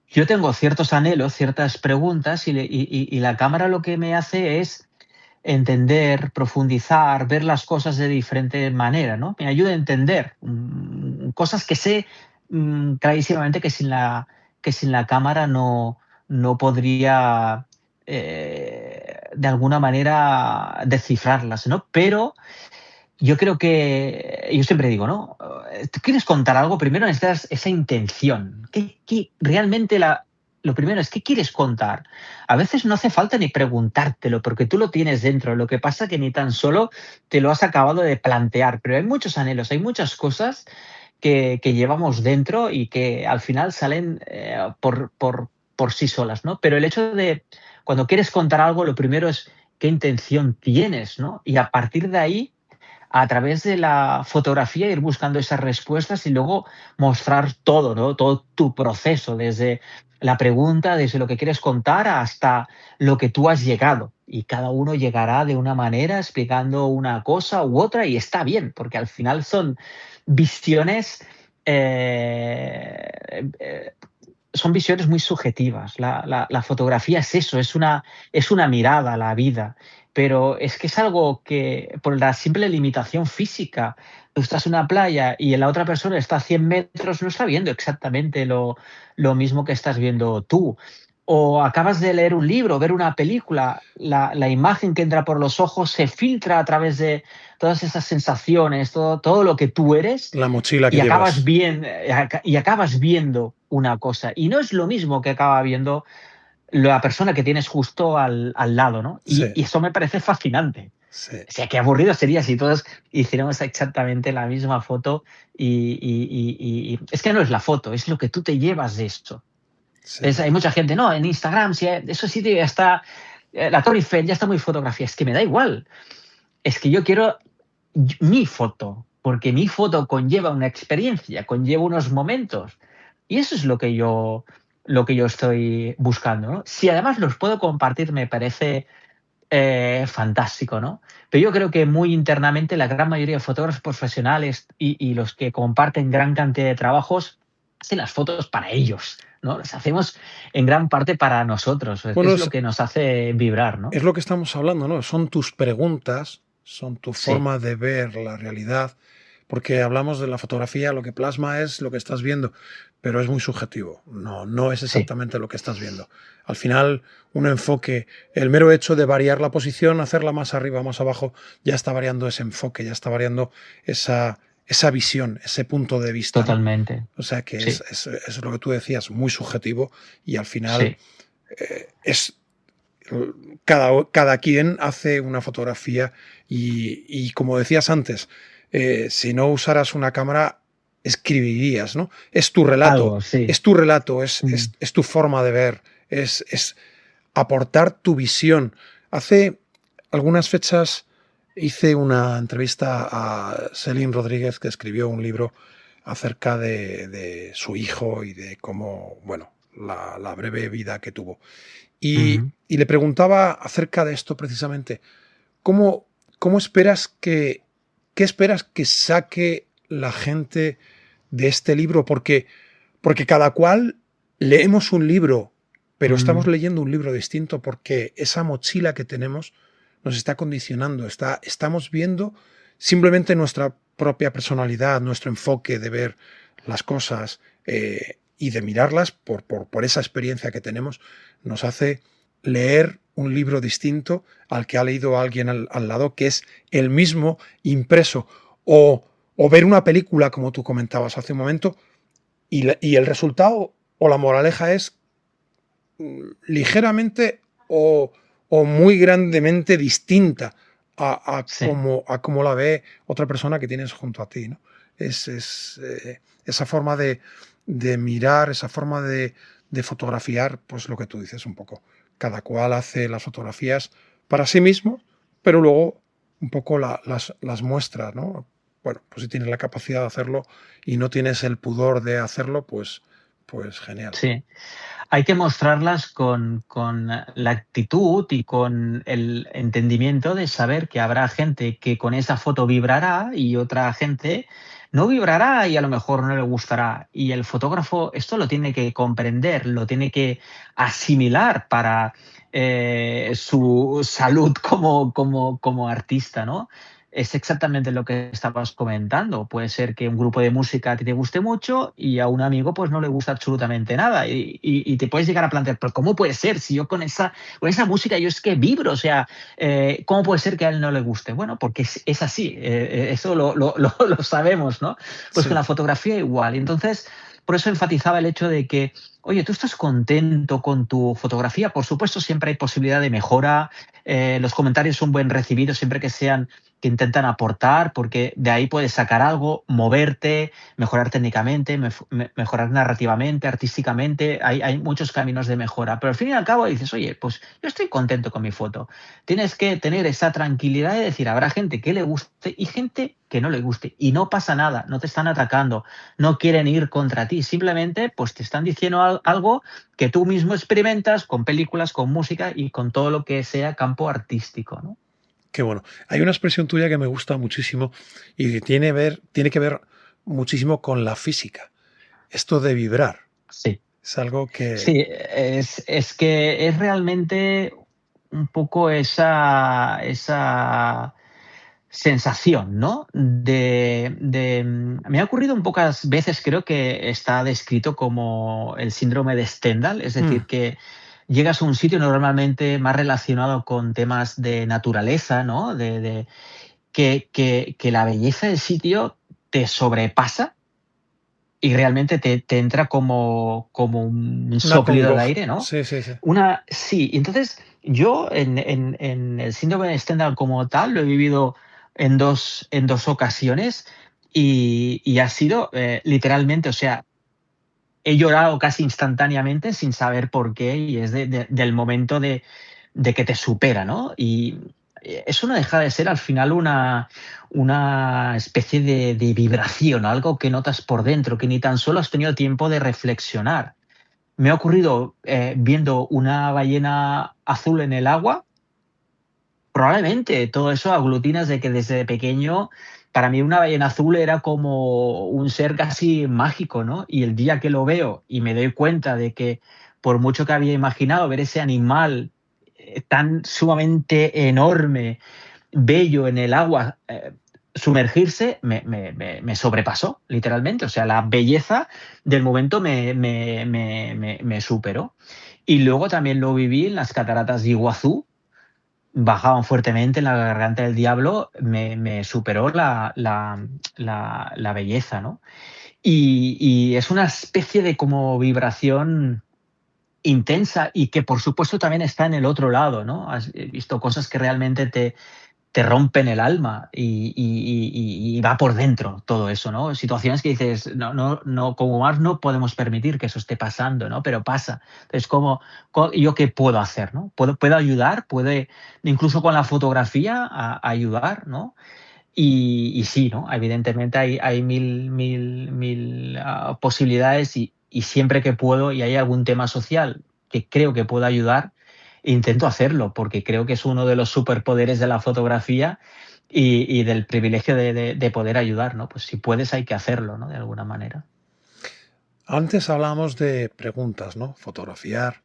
Yo tengo ciertos anhelos, ciertas preguntas y la cámara lo que me hace es entender, profundizar, ver las cosas de diferente manera, ¿no? Me ayuda a entender cosas que sé clarísimamente que sin la cámara no podría de alguna manera descifrarlas, ¿no? Pero yo creo que, yo siempre digo, ¿no? Tú quieres contar algo, primero necesitas esa intención. Realmente lo primero es, ¿qué quieres contar? A veces no hace falta ni preguntártelo, porque tú lo tienes dentro. Lo que pasa que ni tan solo te lo has acabado de plantear, pero hay muchos anhelos, hay muchas cosas que llevamos dentro y que al final salen por sí solas, ¿no? Pero el hecho de, cuando quieres contar algo, lo primero es qué intención tienes, ¿no? Y a partir de ahí a través de la fotografía ir buscando esas respuestas y luego mostrar todo, ¿no? Todo tu proceso, desde la pregunta, desde lo que quieres contar hasta lo que tú has llegado. Y cada uno llegará de una manera explicando una cosa u otra y está bien, porque al final son visiones eh, son visiones muy subjetivas. La fotografía es eso, es una mirada a la vida, pero es que es algo que por la simple limitación física, tú estás en una playa y la otra persona está a 100 metros, no está viendo exactamente lo mismo que estás viendo tú. O acabas de leer un libro, ver una película, la imagen que entra por los ojos se filtra a través de todas esas sensaciones, todo lo que tú eres la mochila que llevas. y acabas viendo una cosa. Y no es lo mismo que acaba viendo la persona que tienes justo al lado, ¿no? Sí, Y eso me parece fascinante. sí, O sea, qué aburrido sería si todos hiciéramos exactamente la misma foto es que no es la foto, es lo que tú te llevas de esto. sí. Hay mucha gente, no, en Instagram, si eso sí ya está, la Torre Eiffel ya está muy fotografía, es que me da igual. Es que yo quiero mi foto, porque mi foto conlleva una experiencia, conlleva unos momentos. Y eso es lo que yo estoy buscando, ¿no? Si además los puedo compartir, me parece fantástico, ¿no? Pero yo creo que muy internamente la gran mayoría de fotógrafos profesionales y los que comparten gran cantidad de trabajos hacen las fotos para ellos, ¿no? Las hacemos en gran parte para nosotros. Bueno, Es lo que nos hace vibrar, ¿no? es lo que estamos hablando, ¿no? Son tus preguntas, son tu Sí, forma de ver la realidad, porque hablamos de la fotografía, lo que plasma es lo que estás viendo, pero es muy subjetivo, no, no es sí, exactamente lo que estás viendo. Al final, un enfoque, el mero hecho de variar la posición, hacerla más arriba, más abajo, ya está variando ese enfoque, ya está variando esa visión, ese punto de vista, ¿no? totalmente. O sea que Sí, es lo que tú decías, muy subjetivo y al final sí. es cada quien hace una fotografía y como decías antes, si no usaras una cámara, escribirías, ¿no? Algo, sí. es tu relato, Mm. es tu forma de ver, es aportar tu visión. Hace algunas fechas hice una entrevista a Celine Rodríguez, que escribió un libro acerca de su hijo y de cómo, bueno, la breve vida que tuvo. Ujú. Y le preguntaba acerca de esto precisamente, ¿cómo, cómo esperas qué esperas que saque la gente de este libro? Porque cada cual leemos un libro, pero estamos Mm. leyendo un libro distinto porque esa mochila que tenemos nos está condicionando, estamos viendo simplemente nuestra propia personalidad, nuestro enfoque de ver las cosas y de mirarlas por esa experiencia que tenemos, nos hace leer un libro distinto al que ha leído alguien al lado, que es el mismo impreso, o ver una película, como tú comentabas hace un momento, y el resultado o la moraleja es ligeramente o muy grandemente distinta Sí. a cómo la ve otra persona que tienes junto a ti, ¿no? Esa forma de mirar, esa forma de fotografiar, pues lo que tú dices un poco. Cada cual hace las fotografías para sí mismo, pero luego un poco las muestra, ¿no? Bueno, pues si tienes la capacidad de hacerlo y no tienes el pudor de hacerlo, pues genial. Sí. Hay que mostrarlas con la actitud y con el entendimiento de saber que habrá gente que con esa foto vibrará y otra gente no vibrará y a lo mejor no le gustará. Y el fotógrafo esto lo tiene que comprender, lo tiene que asimilar para su salud como artista, ¿no? Es exactamente lo que estabas comentando. Puede ser que un grupo de música a ti te guste mucho y a un amigo pues no le gusta absolutamente nada. Y te puedes llegar a plantear, pero ¿cómo puede ser? Si yo con esa música yo es que vibro, o sea, ¿cómo puede ser que a él no le guste? Bueno, porque es así, eso lo sabemos, ¿no? Pues con Sí. la fotografía igual. Entonces, por eso enfatizaba el hecho de que, oye, tú estás contento con tu fotografía, por supuesto, siempre hay posibilidad de mejora, los comentarios son buen recibidos siempre que intentan aportar, porque de ahí puedes sacar algo, moverte, mejorar técnicamente, mejorar narrativamente, artísticamente. Hay muchos caminos de mejora, pero al fin y al cabo dices, oye, pues yo estoy contento con mi foto. Tienes que tener esa tranquilidad de decir, habrá gente que le guste y gente que no le guste. Y no pasa nada, no te están atacando, no quieren ir contra ti, simplemente pues te están diciendo algo que tú mismo experimentas con películas, con música y con todo lo que sea campo artístico, ¿no? Qué bueno. Hay una expresión tuya que me gusta muchísimo y que tiene que ver muchísimo con la física. Esto de vibrar. Sí. Es algo que... Sí, es que es realmente un poco esa sensación, ¿no? Me ha ocurrido en pocas veces, creo que está descrito como el síndrome de Stendhal, es Mm, decir, que llegas a un sitio normalmente más relacionado con temas de naturaleza, ¿no? Que la belleza del sitio te sobrepasa y realmente te entra como un una soplido de congoja. aire, ¿no? Sí, sí, sí. Sí, entonces yo en el síndrome de Stendhal como tal lo he vivido en dos ocasiones y ha sido literalmente, o sea, he llorado casi instantáneamente sin saber por qué y es del momento de que te supera, ¿no? Y eso no deja de ser al final una especie de vibración, algo que notas por dentro, que ni tan solo has tenido tiempo de reflexionar. Me ha ocurrido viendo una ballena azul en el agua. Probablemente todo eso aglutinas de que desde pequeño para mí una ballena azul era como un ser casi mágico, ¿no? Y el día que lo veo y me doy cuenta de que por mucho que había imaginado ver ese animal tan sumamente enorme, bello en el agua, sumergirse, me sobrepasó, literalmente. O sea, la belleza del momento me superó. Y luego también lo viví en las cataratas de Iguazú, bajaban fuertemente en la garganta del diablo, me superó la belleza, ¿no? Y es una especie de como vibración intensa y que por supuesto también está en el otro lado, ¿no? Has visto cosas que realmente te rompen el alma y va por dentro todo eso, ¿no? Situaciones que dices, no, no, no, como más no podemos permitir que eso esté pasando, ¿no? Pero pasa. Entonces, ¿yo qué puedo hacer, no? ¿Puedo ayudar? ¿Puede, incluso con la fotografía, a ayudar, ¿no? Y sí, ¿no? Evidentemente hay mil posibilidades y siempre que puedo y hay algún tema social que creo que pueda ayudar, intento hacerlo, porque creo que es uno de los superpoderes de la fotografía y del privilegio de poder ayudar, ¿no? Pues si puedes hay que hacerlo, ¿no? De alguna manera. Antes hablábamos de preguntas, ¿no? Fotografiar.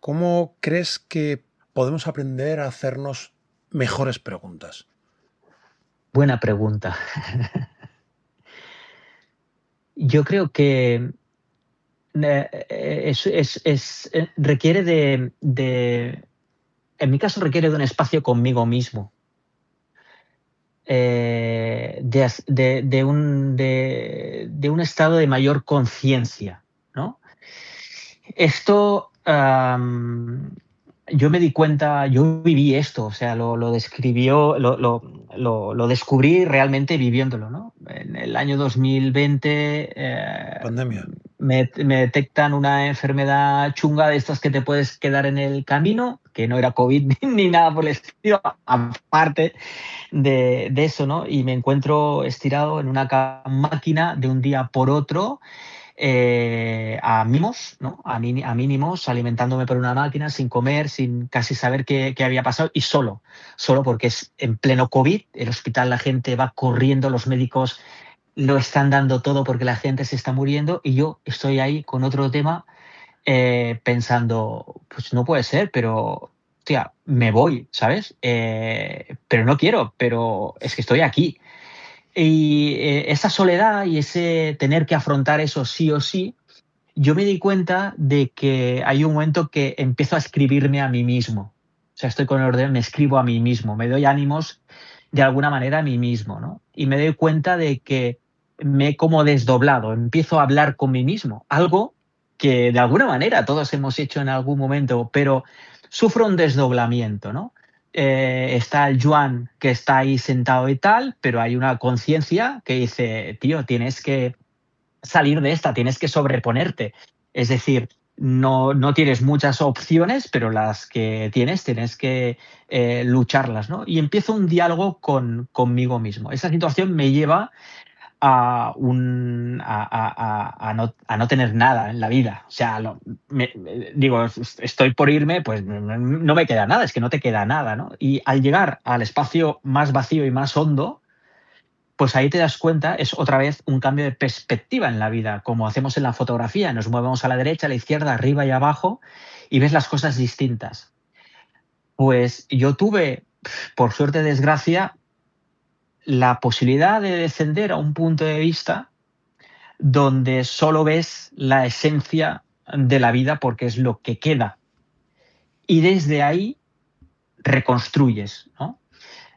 ¿Cómo crees que podemos aprender a hacernos mejores preguntas? Buena pregunta. Yo creo que requiere en mi caso requiere de un espacio conmigo mismo, de un estado de mayor conciencia, ¿no? Esto, yo me di cuenta, yo viví esto, o sea, lo descubrí realmente viviéndolo, ¿no? En el año 2020 Pandemia. me detectan una enfermedad chunga de estas que te puedes quedar en el camino, que no era COVID ni nada por el estilo, aparte de eso, ¿no? Y me encuentro estirado en una máquina de un día por otro, a mínimos, ¿no? A mínimos, alimentándome por una máquina, sin comer, sin casi saber qué había pasado y solo porque es en pleno COVID, el hospital la gente va corriendo, los médicos lo están dando todo porque la gente se está muriendo y yo estoy ahí con otro tema, pensando, pues no puede ser, pero, hostia, me voy, ¿sabes? Pero no quiero, pero es que estoy aquí. Y esa soledad y ese tener que afrontar eso sí o sí, yo me di cuenta de que hay un momento que empiezo a escribirme a mí mismo. O sea, estoy con el orden, me escribo a mí mismo, me doy ánimos de alguna manera a mí mismo, ¿no? Y me doy cuenta de que me he como desdoblado, empiezo a hablar con mí mismo, algo que de alguna manera todos hemos hecho en algún momento, pero sufro un desdoblamiento, ¿no? Está el Joan que está ahí sentado y tal, pero hay una conciencia que dice, tío, tienes que salir de esta, tienes que sobreponerte. Es decir, no tienes muchas opciones, pero las que tienes que lucharlas, ¿no? Y empiezo un diálogo conmigo mismo. Esa situación me lleva a no tener nada en la vida. O sea, digo, estoy por irme, pues no me queda nada, es que no te queda nada, ¿no? Y al llegar al espacio más vacío y más hondo, pues ahí te das cuenta, es otra vez un cambio de perspectiva en la vida, como hacemos en la fotografía, nos movemos a la derecha, a la izquierda, arriba y abajo, y ves las cosas distintas. Pues yo tuve, por suerte, desgracia, la posibilidad de descender a un punto de vista donde solo ves la esencia de la vida porque es lo que queda. Y desde ahí reconstruyes, ¿no?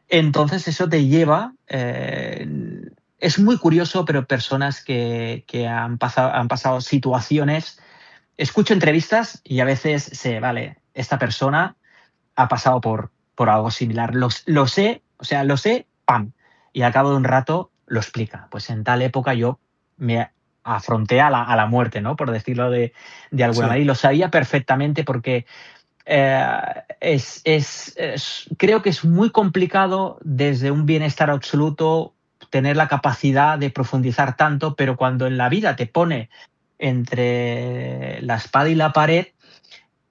Entonces eso te lleva, es muy curioso, pero personas que han pasado situaciones, escucho entrevistas y a veces sé, vale, esta persona ha pasado por algo similar, lo sé, o sea, lo sé, ¡pam! Y al cabo de un rato lo explica. Pues en tal época yo me afronté a la muerte, ¿no? Por decirlo de alguna Sí. manera, y lo sabía perfectamente porque creo que es muy complicado desde un bienestar absoluto tener la capacidad de profundizar tanto, pero cuando en la vida te pone entre la espada y la pared,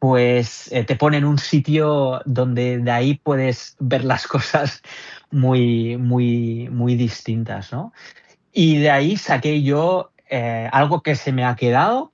pues te pone en un sitio donde de ahí puedes ver las cosas muy distintas, ¿no? Y de ahí saqué yo algo que se me ha quedado,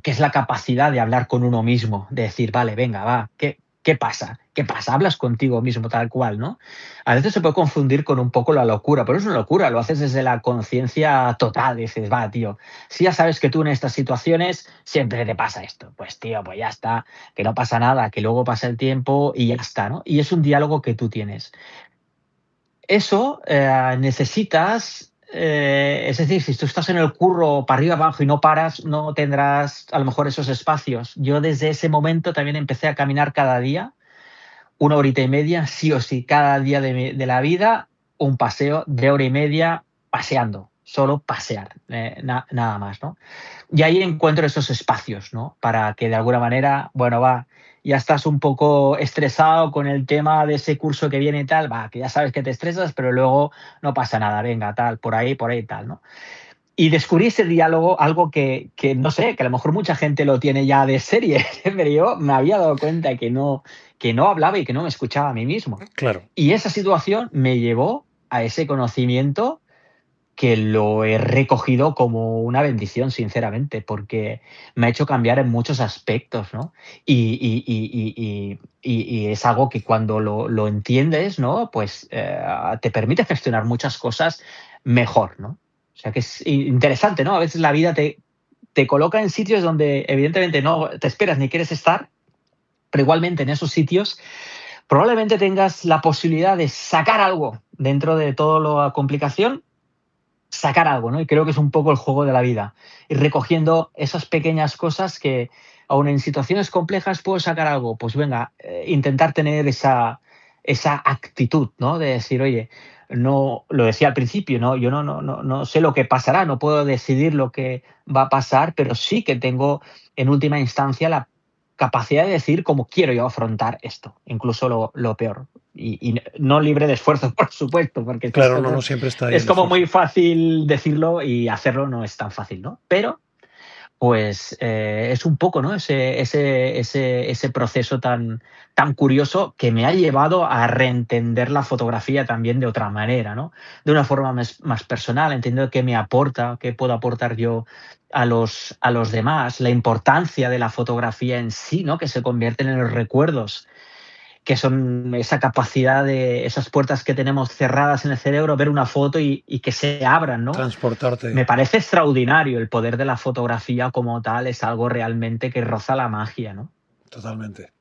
que es la capacidad de hablar con uno mismo, de decir, vale, venga, va, ¿qué pasa? ¿Qué pasa? Hablas contigo mismo tal cual, ¿no? A veces se puede confundir con un poco la locura, pero es una locura, lo haces desde la conciencia total, dices, va, tío, si ya sabes que tú en estas situaciones siempre te pasa esto, pues tío, pues ya está, que no pasa nada, que luego pasa el tiempo y ya está, ¿no? Y es un diálogo que tú tienes. Eso necesitas, es decir, si tú estás en el curro para arriba abajo y no paras, no tendrás a lo mejor esos espacios. Yo desde ese momento también empecé a caminar cada día, una horita y media, sí o sí, cada día de la vida, un paseo de hora y media paseando, solo pasear, nada más, ¿no? Y ahí encuentro esos espacios, ¿no? Para que de alguna manera, bueno, va, ya estás un poco estresado con el tema de ese curso que viene y tal, va, que ya sabes que te estresas, pero luego no pasa nada, venga, tal, por ahí, tal, ¿no? Y descubrí ese diálogo, algo que no sé, que a lo mejor mucha gente lo tiene ya de serie, pero yo me había dado cuenta que no hablaba y que no me escuchaba a mí mismo. Claro. Y esa situación me llevó a ese conocimiento que lo he recogido como una bendición, sinceramente, porque me ha hecho cambiar en muchos aspectos, ¿no? Y es algo que cuando lo entiendes, ¿no? Pues te permite gestionar muchas cosas mejor, ¿no? O sea que es interesante, ¿no? A veces la vida te coloca en sitios donde evidentemente no te esperas ni quieres estar, pero igualmente en esos sitios probablemente tengas la posibilidad de sacar algo dentro de toda la complicación, sacar algo, ¿no? Y creo que es un poco el juego de la vida, ir recogiendo esas pequeñas cosas que aun en situaciones complejas puedo sacar algo, pues venga, intentar tener esa actitud, ¿no? De decir, oye, no, lo decía al principio, ¿no? Yo no sé lo que pasará, no puedo decidir lo que va a pasar, pero sí que tengo en última instancia la capacidad de decir cómo quiero yo afrontar esto, incluso lo peor. Y no libre de esfuerzo, por supuesto, porque estas Claro, no cosas siempre está ahí es el como muy esfuerzo. fácil decirlo y hacerlo no es tan fácil, ¿no? Pero pues es un poco, ¿no? Ese proceso tan curioso que me ha llevado a reentender la fotografía también de otra manera, ¿no? De una forma más personal, entendiendo qué me aporta, qué puedo aportar yo a los demás, la importancia de la fotografía en sí, ¿no? Que se convierten en los recuerdos, que son esa capacidad de esas puertas que tenemos cerradas en el cerebro, ver una foto y que se abran, ¿no? Transportarte, Me parece extraordinario el poder de la fotografía como tal, es algo realmente que roza la magia, ¿no? totalmente.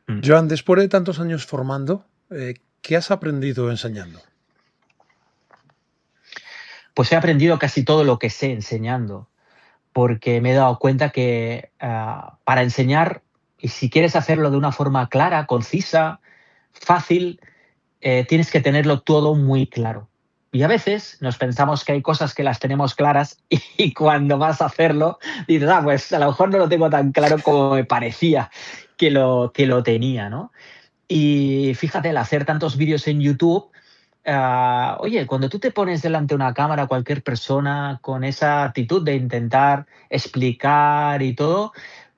Mm. Joan, después de tantos años formando, ¿qué has aprendido enseñando? Pues he aprendido casi todo lo que sé enseñando, porque me he dado cuenta que para enseñar, y si quieres hacerlo de una forma clara, concisa, fácil, tienes que tenerlo todo muy claro. Y a veces nos pensamos que hay cosas que las tenemos claras y cuando vas a hacerlo dices, pues a lo mejor no lo tengo tan claro como me parecía que lo tenía, ¿no? Y fíjate, el hacer tantos vídeos en YouTube, oye, cuando tú te pones delante de una cámara, cualquier persona con esa actitud de intentar explicar y todo,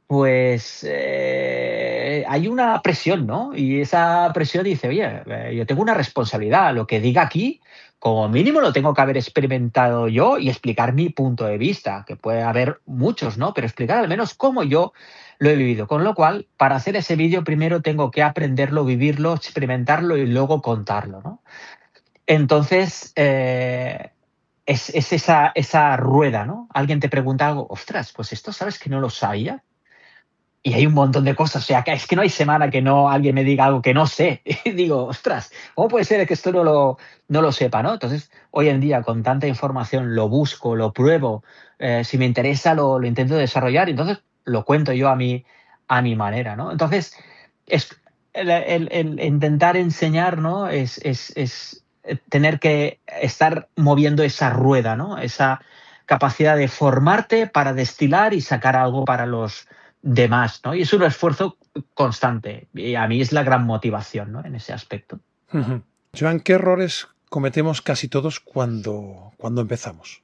pues hay una presión, ¿no? Y esa presión dice, oye, yo tengo una responsabilidad, lo que diga aquí, como mínimo lo tengo que haber experimentado yo y explicar mi punto de vista, que puede haber muchos, ¿no? Pero explicar al menos cómo yo lo he vivido. Con lo cual, para hacer ese vídeo primero tengo que aprenderlo, vivirlo, experimentarlo y luego contarlo, ¿no? Entonces, es esa rueda, ¿no? Alguien te pregunta algo, ostras, pues esto sabes que no lo sabía. Y hay un montón de cosas, o sea, que es que no hay semana que no alguien me diga algo que no sé. Y digo, ostras, ¿cómo puede ser que esto no lo sepa, no? Entonces, hoy en día, con tanta información, lo busco, lo pruebo, si me interesa, lo intento desarrollar, y entonces lo cuento yo a mi manera, ¿no? Entonces, es el intentar enseñar, ¿no? Es tener que estar moviendo esa rueda, ¿no? Esa capacidad de formarte para destilar y sacar algo para los de más, ¿no? Y es un esfuerzo constante. Y a mí es la gran motivación, ¿no? En ese aspecto. Ujú. Joan, ¿qué errores cometemos casi todos cuando empezamos?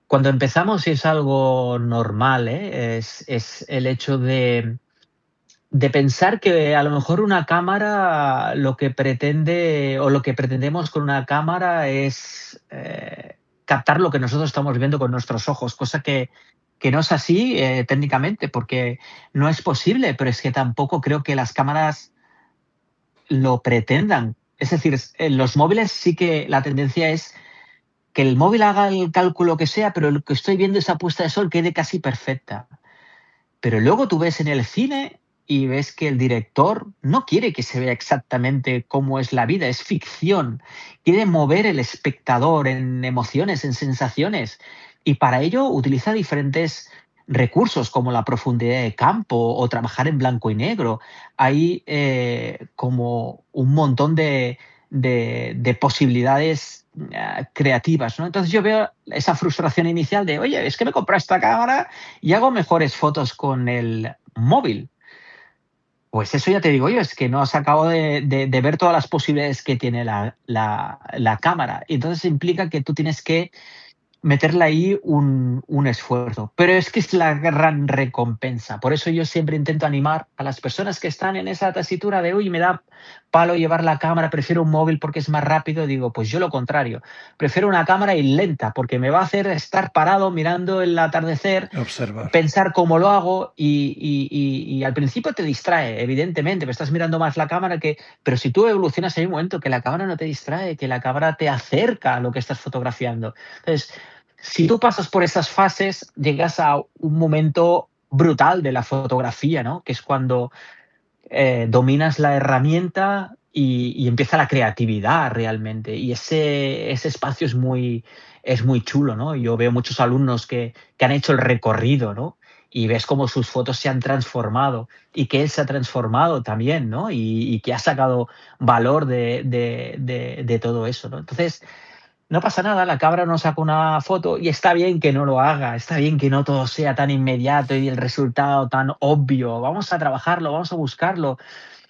Cuando empezamos es algo normal, ¿eh? Es el hecho de pensar que a lo mejor una cámara lo que pretende o lo que pretendemos con una cámara es captar lo que nosotros estamos viendo con nuestros ojos, cosa que no es así técnicamente, porque no es posible, pero es que tampoco creo que las cámaras lo pretendan. Es decir, en los móviles sí que la tendencia es que el móvil haga el cálculo que sea, pero lo que estoy viendo, esa puesta de sol, quede casi perfecta. Pero luego tú ves en el cine y ves que el director no quiere que se vea exactamente cómo es la vida, es ficción. Quiere mover el espectador en emociones, en sensaciones. Y para ello utiliza diferentes recursos como la profundidad de campo o trabajar en blanco y negro. Hay como un montón de posibilidades creativas, ¿no? Entonces yo veo esa frustración inicial de, oye, es que me compré esta cámara y hago mejores fotos con el móvil. Pues eso ya te digo yo, es que no has acabado de ver todas las posibilidades que tiene la cámara. Y entonces implica que tú tienes que meterle ahí un esfuerzo. Pero es que es la gran recompensa. Por eso yo siempre intento animar a las personas que están en esa tesitura de, uy, me da palo llevar la cámara, prefiero un móvil porque es más rápido. Digo, pues yo lo contrario. Prefiero una cámara y lenta porque me va a hacer estar parado mirando el atardecer, Observar. pensar cómo lo hago y al principio te distrae, evidentemente, me estás mirando más la cámara que... Pero si tú evolucionas, hay un momento que la cámara no te distrae, que la cámara te acerca a lo que estás fotografiando. Entonces, si tú pasas por esas fases, llegas a un momento brutal de la fotografía, ¿no? Que es cuando dominas la herramienta y empieza la creatividad realmente. Y ese espacio es muy chulo, ¿no? Yo veo muchos alumnos que han hecho el recorrido, ¿no? y ves cómo sus fotos se han transformado y que él se ha transformado también, ¿no? Y que ha sacado valor de todo eso, ¿no? Entonces, no pasa nada, la cabra nos saca una foto y está bien que no lo haga, está bien que no todo sea tan inmediato y el resultado tan obvio. Vamos a trabajarlo, vamos a buscarlo.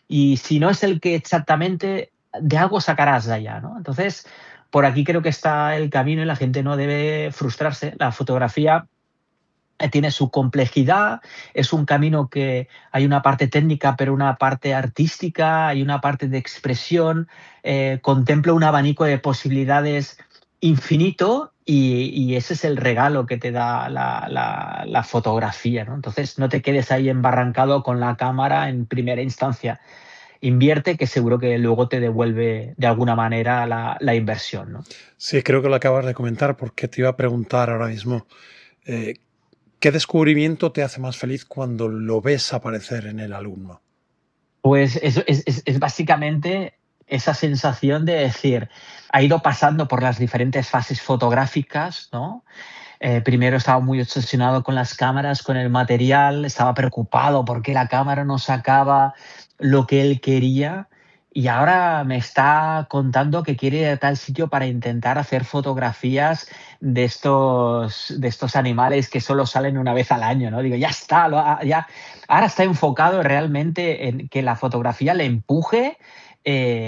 Y si no es el que exactamente, de algo sacarás de allá, ¿no? Entonces, por aquí creo que está el camino y la gente no debe frustrarse. La fotografía tiene su complejidad, es un camino que hay una parte técnica, pero una parte artística, hay una parte de expresión, contempla un abanico de posibilidades infinito y ese es el regalo que te da la fotografía, ¿no? Entonces no te quedes ahí embarrancado con la cámara en primera instancia. Invierte, que seguro que luego te devuelve de alguna manera la inversión, ¿no? Sí, creo que lo acabas de comentar porque te iba a preguntar ahora mismo, eh, ¿qué descubrimiento te hace más feliz cuando lo ves aparecer en el alumno? Pues es básicamente esa sensación de decir, ha ido pasando por las diferentes fases fotográficas, ¿no? Primero estaba muy obsesionado con las cámaras, con el material, estaba preocupado porque la cámara no sacaba lo que él quería y ahora me está contando que quiere ir a tal sitio para intentar hacer fotografías de estos animales que solo salen una vez al año, ¿no? Digo, ya está, ya, ahora está enfocado realmente en que la fotografía le empuje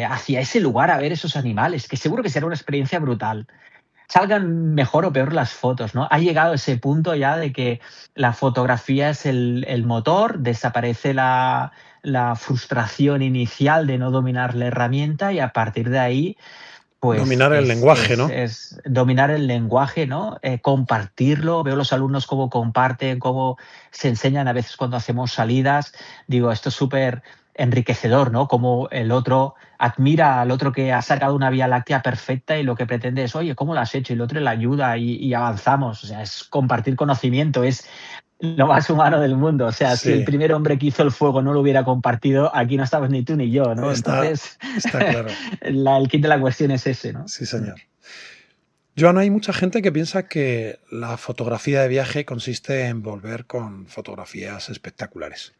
hacia ese lugar a ver esos animales, que seguro que será una experiencia brutal, salgan mejor o peor las fotos, ¿no? Ha llegado ese punto ya de que la fotografía es el motor, desaparece la frustración inicial de no dominar la herramienta y a partir de ahí, pues Dominar el lenguaje, ¿no? es dominar el lenguaje, ¿no? Compartirlo. Veo los alumnos cómo comparten, cómo se enseñan a veces cuando hacemos salidas. Digo, esto es súper enriquecedor, ¿no? Como el otro admira al otro que ha sacado una vía láctea perfecta y lo que pretende es, oye, ¿cómo lo has hecho? Y el otro le ayuda y avanzamos. O sea, es compartir conocimiento, es lo más humano del mundo. O sea, si el Sí, primer hombre que hizo el fuego no lo hubiera compartido, aquí no estabas ni tú ni yo, ¿no? está, Entonces, está claro. el kit de la cuestión es ese, ¿no? Sí, señor. Joan, hay mucha gente que piensa que la fotografía de viaje consiste en volver con fotografías espectaculares.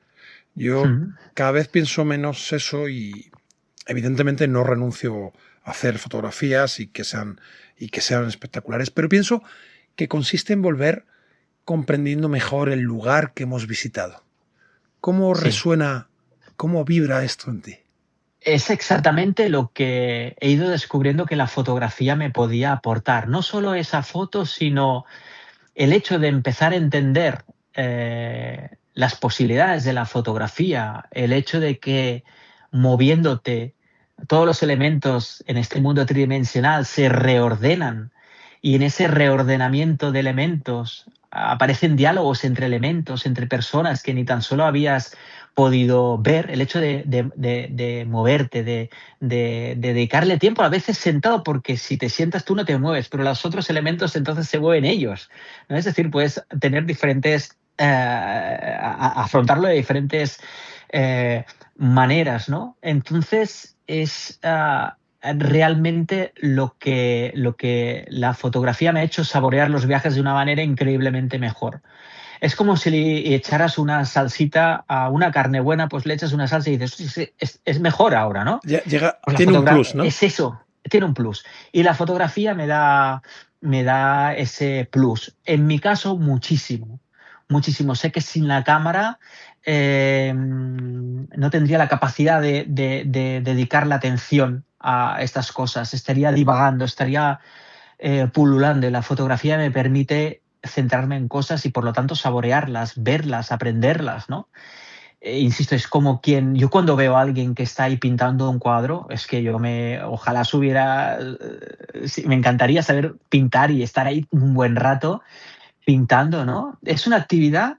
Yo Mm. cada vez pienso menos eso y evidentemente no renuncio a hacer fotografías y que sean espectaculares, pero pienso que consiste en volver comprendiendo mejor el lugar que hemos visitado. ¿Cómo Sí, resuena, cómo vibra esto en ti? es exactamente lo que he ido descubriendo que la fotografía me podía aportar. No solo esa foto, sino el hecho de empezar a entender las posibilidades de la fotografía, el hecho de que moviéndote todos los elementos en este mundo tridimensional se reordenan y en ese reordenamiento de elementos aparecen diálogos entre elementos, entre personas que ni tan solo habías podido ver, el hecho de moverte, de dedicarle tiempo, a veces sentado, porque si te sientas tú no te mueves, pero los otros elementos entonces se mueven ellos, ¿no? Es decir, puedes tener diferentes, afrontarlo de diferentes maneras, ¿no? Entonces es realmente lo que la fotografía me ha hecho saborear los viajes de una manera increíblemente mejor. Es como si le echaras una salsita a una carne buena, pues le echas una salsa y dices, "Sí, sí, es mejor ahora, ¿no?". Llega, Pues la tiene un fotografía plus, ¿no? es eso, tiene un plus. Y la fotografía me da ese plus. En mi caso, muchísimo, muchísimo. Sé que sin la cámara no tendría la capacidad de dedicar la atención a estas cosas. Estaría divagando, estaría pululando. Y la fotografía me permite centrarme en cosas y por lo tanto saborearlas, verlas, aprenderlas, ¿no? Insisto, es como quien, yo cuando veo a alguien que está ahí pintando un cuadro, es que ojalá subiera, sí, me encantaría saber pintar y estar ahí un buen rato pintando, ¿no? Es una actividad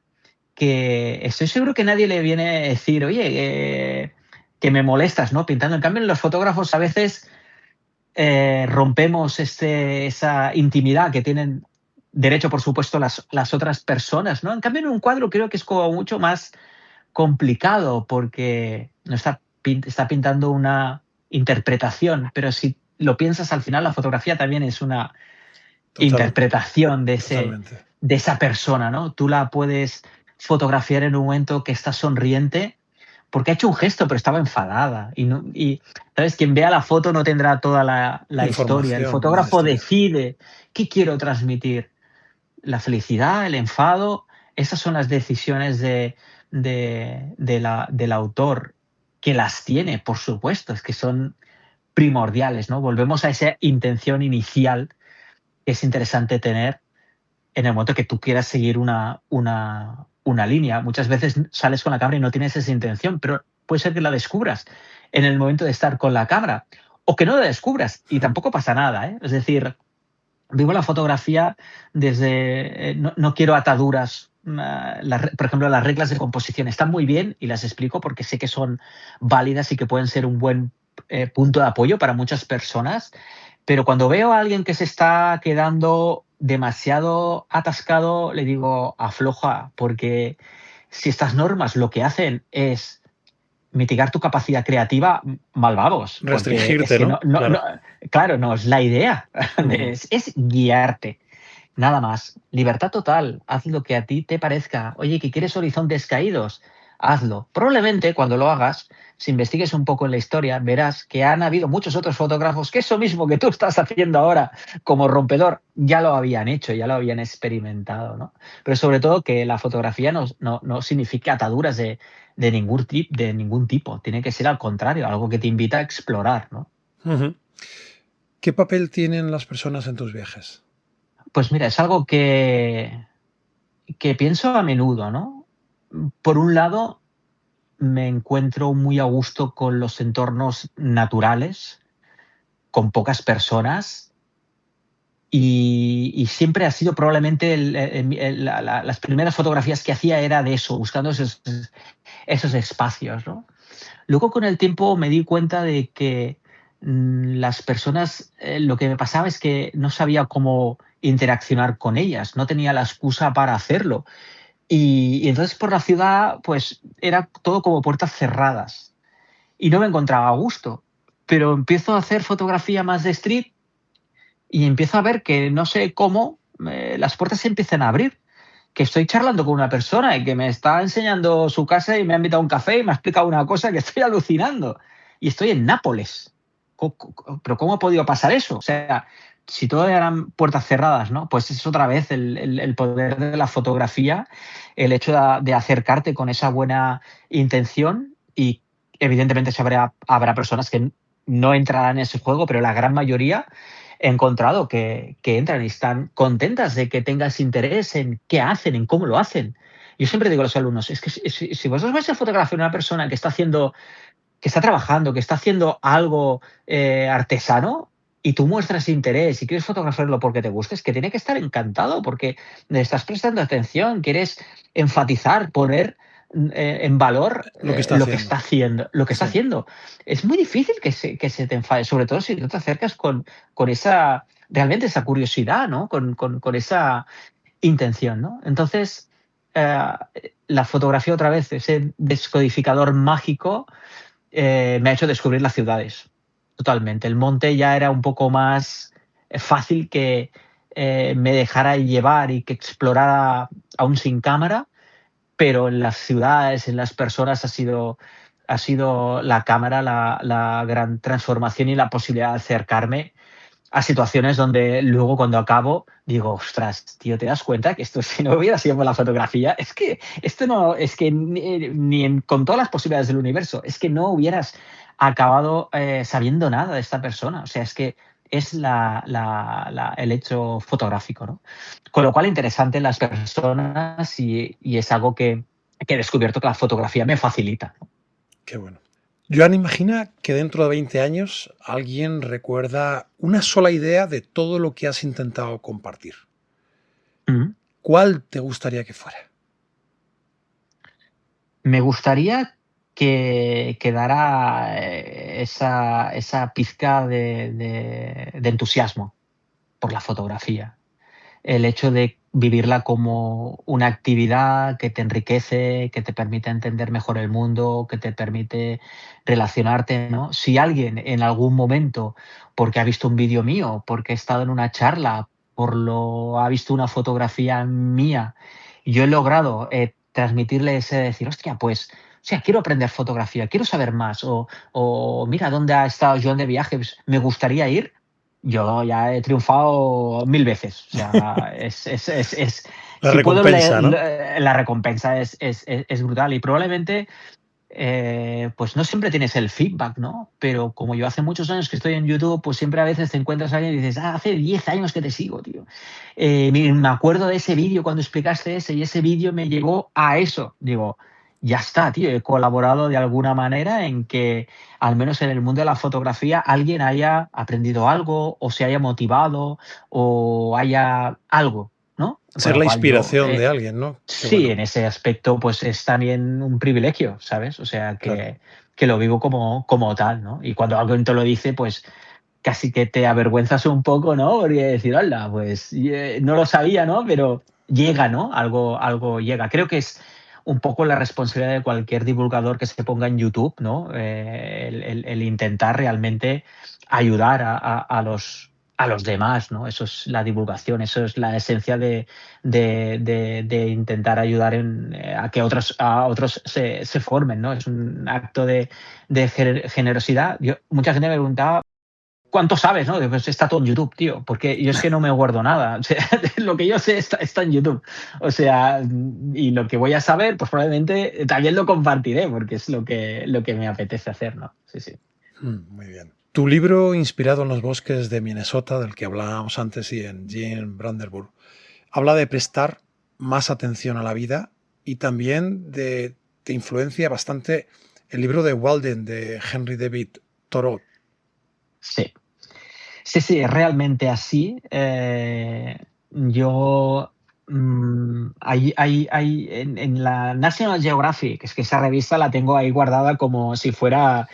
que estoy seguro que nadie le viene a decir, oye, que me molestas, ¿no? Pintando. En cambio, los fotógrafos a veces rompemos esa intimidad que tienen derecho, por supuesto, las otras personas, ¿no? En cambio, en un cuadro creo que es como mucho más complicado porque no está pintando una interpretación, pero si lo piensas al final, la fotografía también es una Total, interpretación totalmente. de esa persona, ¿no? Tú la puedes fotografiar en un momento que está sonriente porque ha hecho un gesto, pero estaba enfadada. ¿Sabes? Quien vea la foto no tendrá toda la historia. El Información, la fotógrafo historia. decide qué quiero transmitir. La felicidad, el enfado, esas son las decisiones del autor, que las tiene, por supuesto, es que son primordiales, ¿no? Volvemos a esa intención inicial que es interesante tener en el momento que tú quieras seguir una línea. Muchas veces sales con la cámara y no tienes esa intención, pero puede ser que la descubras en el momento de estar con la cámara o que no la descubras y tampoco pasa nada, ¿eh? Es decir, vivo la fotografía desde, no quiero ataduras. Por ejemplo, las reglas de composición están muy bien y las explico porque sé que son válidas y que pueden ser un buen punto de apoyo para muchas personas, pero cuando veo a alguien que se está quedando demasiado atascado, le digo, afloja, porque si estas normas lo que hacen es mitigar tu capacidad creativa, mal vamos, porque es Restringirte, que ¿no? Claro. claro, no es la idea, Ujú. es guiarte. Nada más. Libertad total. Haz lo que a ti te parezca. Oye, que quieres horizontes caídos, hazlo. Probablemente cuando lo hagas, si investigues un poco en la historia, verás que han habido muchos otros fotógrafos que eso mismo que tú estás haciendo ahora como rompedor, ya lo habían hecho, ya lo habían experimentado, ¿no? Pero sobre todo que la fotografía no significa ataduras de ningún tipo. Tiene que ser al contrario, algo que te invita a explorar, ¿no? Ujú. ¿Qué papel tienen las personas en tus viajes? Pues mira, es algo que pienso a menudo, ¿no? Por un lado, me encuentro muy a gusto con los entornos naturales, con pocas personas, y siempre ha sido probablemente las primeras fotografías que hacía era de eso, buscando esos espacios, ¿no? Luego con el tiempo me di cuenta de que las personas, lo que me pasaba es que no sabía cómo interaccionar con ellas, no tenía la excusa para hacerlo. Y entonces por la ciudad, pues era todo como puertas cerradas y no me encontraba a gusto. Pero empiezo a hacer fotografía más de street y empiezo a ver que no sé cómo las puertas se empiezan a abrir. Que estoy charlando con una persona y que me está enseñando su casa y me ha invitado a un café y me ha explicado una cosa que estoy alucinando. Y estoy en Nápoles. ¿Pero cómo ha podido pasar eso? O sea, si todo eran puertas cerradas, ¿no? Pues es otra vez el poder de la fotografía, el hecho de acercarte con esa buena intención y evidentemente habrá personas que no entrarán en ese juego, pero la gran mayoría he encontrado que entran y están contentas de que tengas interés en qué hacen, en cómo lo hacen. Yo siempre digo a los alumnos, es que si vosotros vais a fotografiar a una persona que está haciendo, que está trabajando, que está haciendo algo artesano y tú muestras interés y quieres fotografiarlo porque te gusta, es que tiene que estar encantado porque le estás prestando atención, quieres enfatizar, poner en valor Lo que está lo que haciendo. está haciendo, lo que está Sí. haciendo. Es muy difícil que se te enfade, sobre todo si tú te acercas con esa, realmente esa curiosidad, ¿no? Con esa intención, ¿no? Entonces, eh, la fotografía otra vez, ese descodificador mágico, me ha hecho descubrir las ciudades, totalmente. El monte ya era un poco más fácil que me dejara llevar y que explorara aún sin cámara, pero en las ciudades, en las personas ha sido la cámara la gran transformación y la posibilidad de acercarme a situaciones donde luego cuando acabo digo, ostras, tío, ¿te das cuenta que esto si no hubiera sido por la fotografía? Es que esto no, es que con todas las posibilidades del universo, es que no hubieras acabado sabiendo nada de esta persona. O sea, es que es el hecho fotográfico, ¿no? Con lo cual, interesante las personas y es algo que he descubierto que la fotografía me facilita, ¿no? Qué bueno. Joan, imagina que dentro de 20 años alguien recuerda una sola idea de todo lo que has intentado compartir. Mm. ¿Cuál te gustaría que fuera? Me gustaría que quedara esa pizca de entusiasmo por la fotografía. El hecho de vivirla como una actividad que te enriquece, que te permite entender mejor el mundo, que te permite relacionarte, ¿no? Si alguien en algún momento, porque ha visto un vídeo mío, porque he estado en una charla, ha visto una fotografía mía, yo he logrado transmitirle ese decir, hostia, pues, o sea, quiero aprender fotografía, quiero saber más, o mira, ¿dónde ha estado Joan de viaje? Pues, me gustaría ir. Yo ya he triunfado 1000 veces. O sea, La si puedo recompensa, ¿no? la recompensa es brutal y probablemente pues no siempre tienes el feedback, ¿no? Pero como yo hace muchos años que estoy en YouTube, pues siempre a veces te encuentras a alguien y dices, hace 10 años que te sigo, tío. Me acuerdo de ese vídeo cuando explicaste ese y ese vídeo me llevó a eso. Digo, ya está, tío, he colaborado de alguna manera en que, al menos en el mundo de la fotografía, alguien haya aprendido algo o se haya motivado o haya algo, ¿no? Con Ser lo la cual yo, inspiración de alguien, ¿no? Qué sí, bueno, en ese aspecto, pues es también un privilegio, ¿sabes? O sea, claro. que lo vivo como tal, ¿no? Y cuando alguien te lo dice, pues casi que te avergüenzas un poco, ¿no? Porque decir, hola, pues no lo sabía, ¿no? Pero llega, ¿no? Algo llega. Creo que es un poco la responsabilidad de cualquier divulgador que se ponga en YouTube, ¿no? El intentar realmente ayudar a los demás, ¿no? Eso es la divulgación, eso es la esencia de intentar ayudar a que a otros se formen, ¿no? Es un acto de generosidad. Mucha gente me preguntaba, ¿cuánto sabes? ¿No? Pues está todo en YouTube, tío, porque yo es que no me guardo nada. O sea, lo que yo sé está en YouTube. O sea, y lo que voy a saber, pues probablemente también lo compartiré, porque es lo que me apetece hacer, ¿no? Sí, sí. Muy bien. Tu libro, inspirado en los bosques de Minnesota, del que hablábamos antes, y en Jim Brandenburg, habla de prestar más atención a la vida y también te influencia bastante el libro de Walden, de Henry David Thoreau. Sí. Sí, sí, es realmente así. Yo hay en la National Geographic, es que esa revista la tengo ahí guardada como si fuera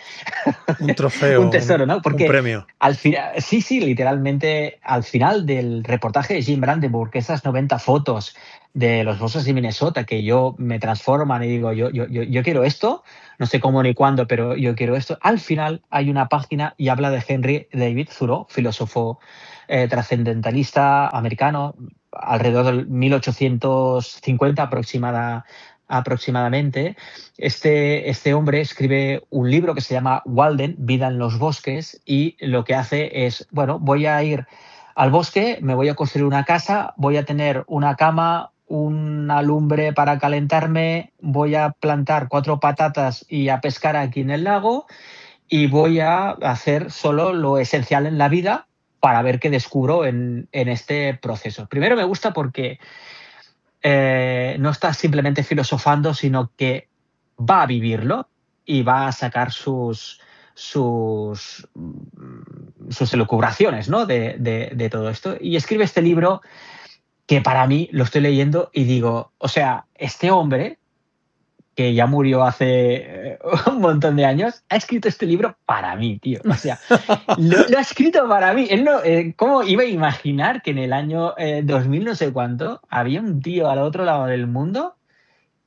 Un trofeo, un tesoro, ¿no? un Porque premio. al final, sí, sí, literalmente al final del reportaje de Jim Brandenburg, esas 90 fotos de los bosques de Minnesota que yo me transforman y digo, yo quiero esto, no sé cómo ni cuándo, pero yo quiero esto. Al final hay una página y habla de Henry David Thoreau, filósofo trascendentalista americano, alrededor del 1850 aproximadamente. Este hombre escribe un libro que se llama Walden, Vida en los bosques, y lo que hace es, bueno, voy a ir al bosque, me voy a construir una casa, voy a tener una cama, una lumbre para calentarme, voy a plantar 4 patatas y a pescar aquí en el lago y voy a hacer solo lo esencial en la vida para ver qué descubro en este proceso. Primero me gusta porque no está simplemente filosofando, sino que va a vivirlo y va a sacar sus elucubraciones, ¿no? De todo esto. Y escribe este libro que para mí lo estoy leyendo y digo, o sea, este hombre que ya murió hace un montón de años, ha escrito este libro para mí, tío. O sea, lo ha escrito para mí. Él no, ¿cómo iba a imaginar que en el año 2000 no sé cuánto había un tío al otro lado del mundo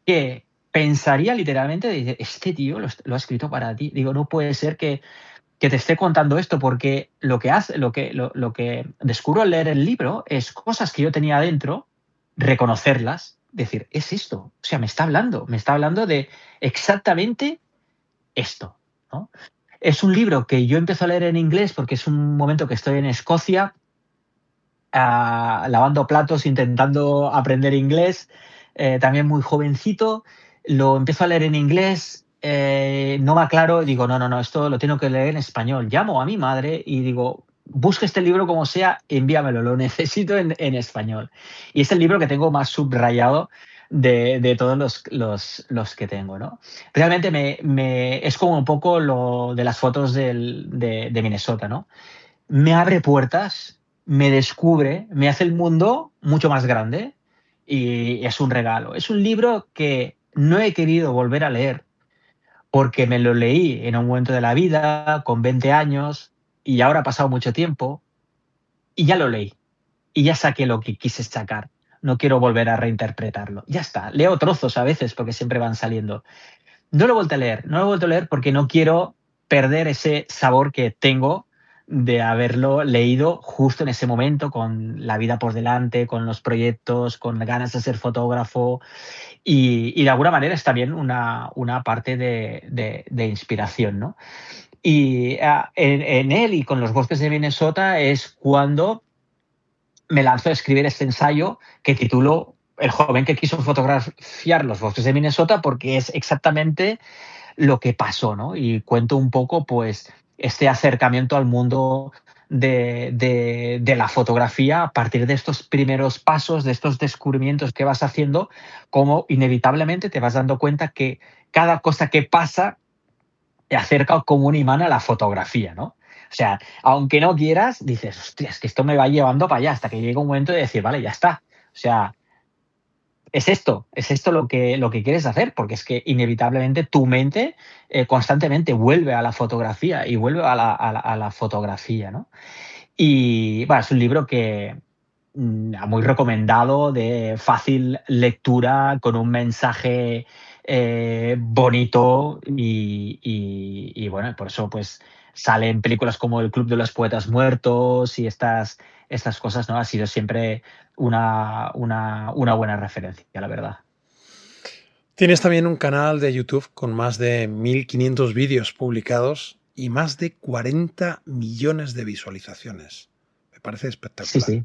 que pensaría literalmente, dice, este tío lo ha escrito para ti? Digo, no puede ser que te esté contando esto, porque lo que hace, lo que descubro al leer el libro es cosas que yo tenía adentro, reconocerlas, decir, es esto. O sea, me está hablando de exactamente esto, ¿no? Es un libro que yo empiezo a leer en inglés porque es un momento que estoy en Escocia, lavando platos, intentando aprender inglés, también muy jovencito. Lo empiezo a leer en inglés, no me aclaro, digo, no, esto lo tengo que leer en español. Llamo a mi madre y digo, busca este libro como sea, envíamelo, lo necesito en español. Y es el libro que tengo más subrayado de todos los que tengo, ¿no? Realmente es como un poco lo de las fotos de Minnesota, ¿no? Me abre puertas, me descubre, me hace el mundo mucho más grande y es un regalo. Es un libro que no he querido volver a leer porque me lo leí en un momento de la vida, con 20 años, y ahora ha pasado mucho tiempo y ya lo leí y ya saqué lo que quise sacar. No quiero volver a reinterpretarlo. Ya está. Leo trozos a veces porque siempre van saliendo. No lo he vuelto a leer, no lo he vuelto a leer porque no quiero perder ese sabor que tengo de haberlo leído justo en ese momento, con la vida por delante, con los proyectos, con ganas de ser fotógrafo y de alguna manera es también una parte de inspiración, ¿no? Y en él y con los bosques de Minnesota es cuando me lanzo a escribir este ensayo que titulo El joven que quiso fotografiar los bosques de Minnesota, porque es exactamente lo que pasó, ¿no? Y cuento un poco, pues, este acercamiento al mundo de la fotografía a partir de estos primeros pasos, de estos descubrimientos que vas haciendo, como inevitablemente te vas dando cuenta que cada cosa que pasa te acerca como un imán a la fotografía, ¿no? O sea, aunque no quieras, dices, hostia, es que esto me va llevando para allá, hasta que llega un momento de decir, vale, ya está. O sea, es esto lo que quieres hacer, porque es que inevitablemente tu mente constantemente vuelve a la fotografía y vuelve a la fotografía, ¿no? Y bueno, es un libro que muy recomendado, de fácil lectura, con un mensaje bonito y bueno, por eso pues salen películas como El Club de los Poetas Muertos y estas cosas, ¿no? Ha sido siempre una buena referencia, la verdad. Tienes también un canal de YouTube con más de 1.500 vídeos publicados y más de 40 millones de visualizaciones. Me parece Sí, espectacular. sí,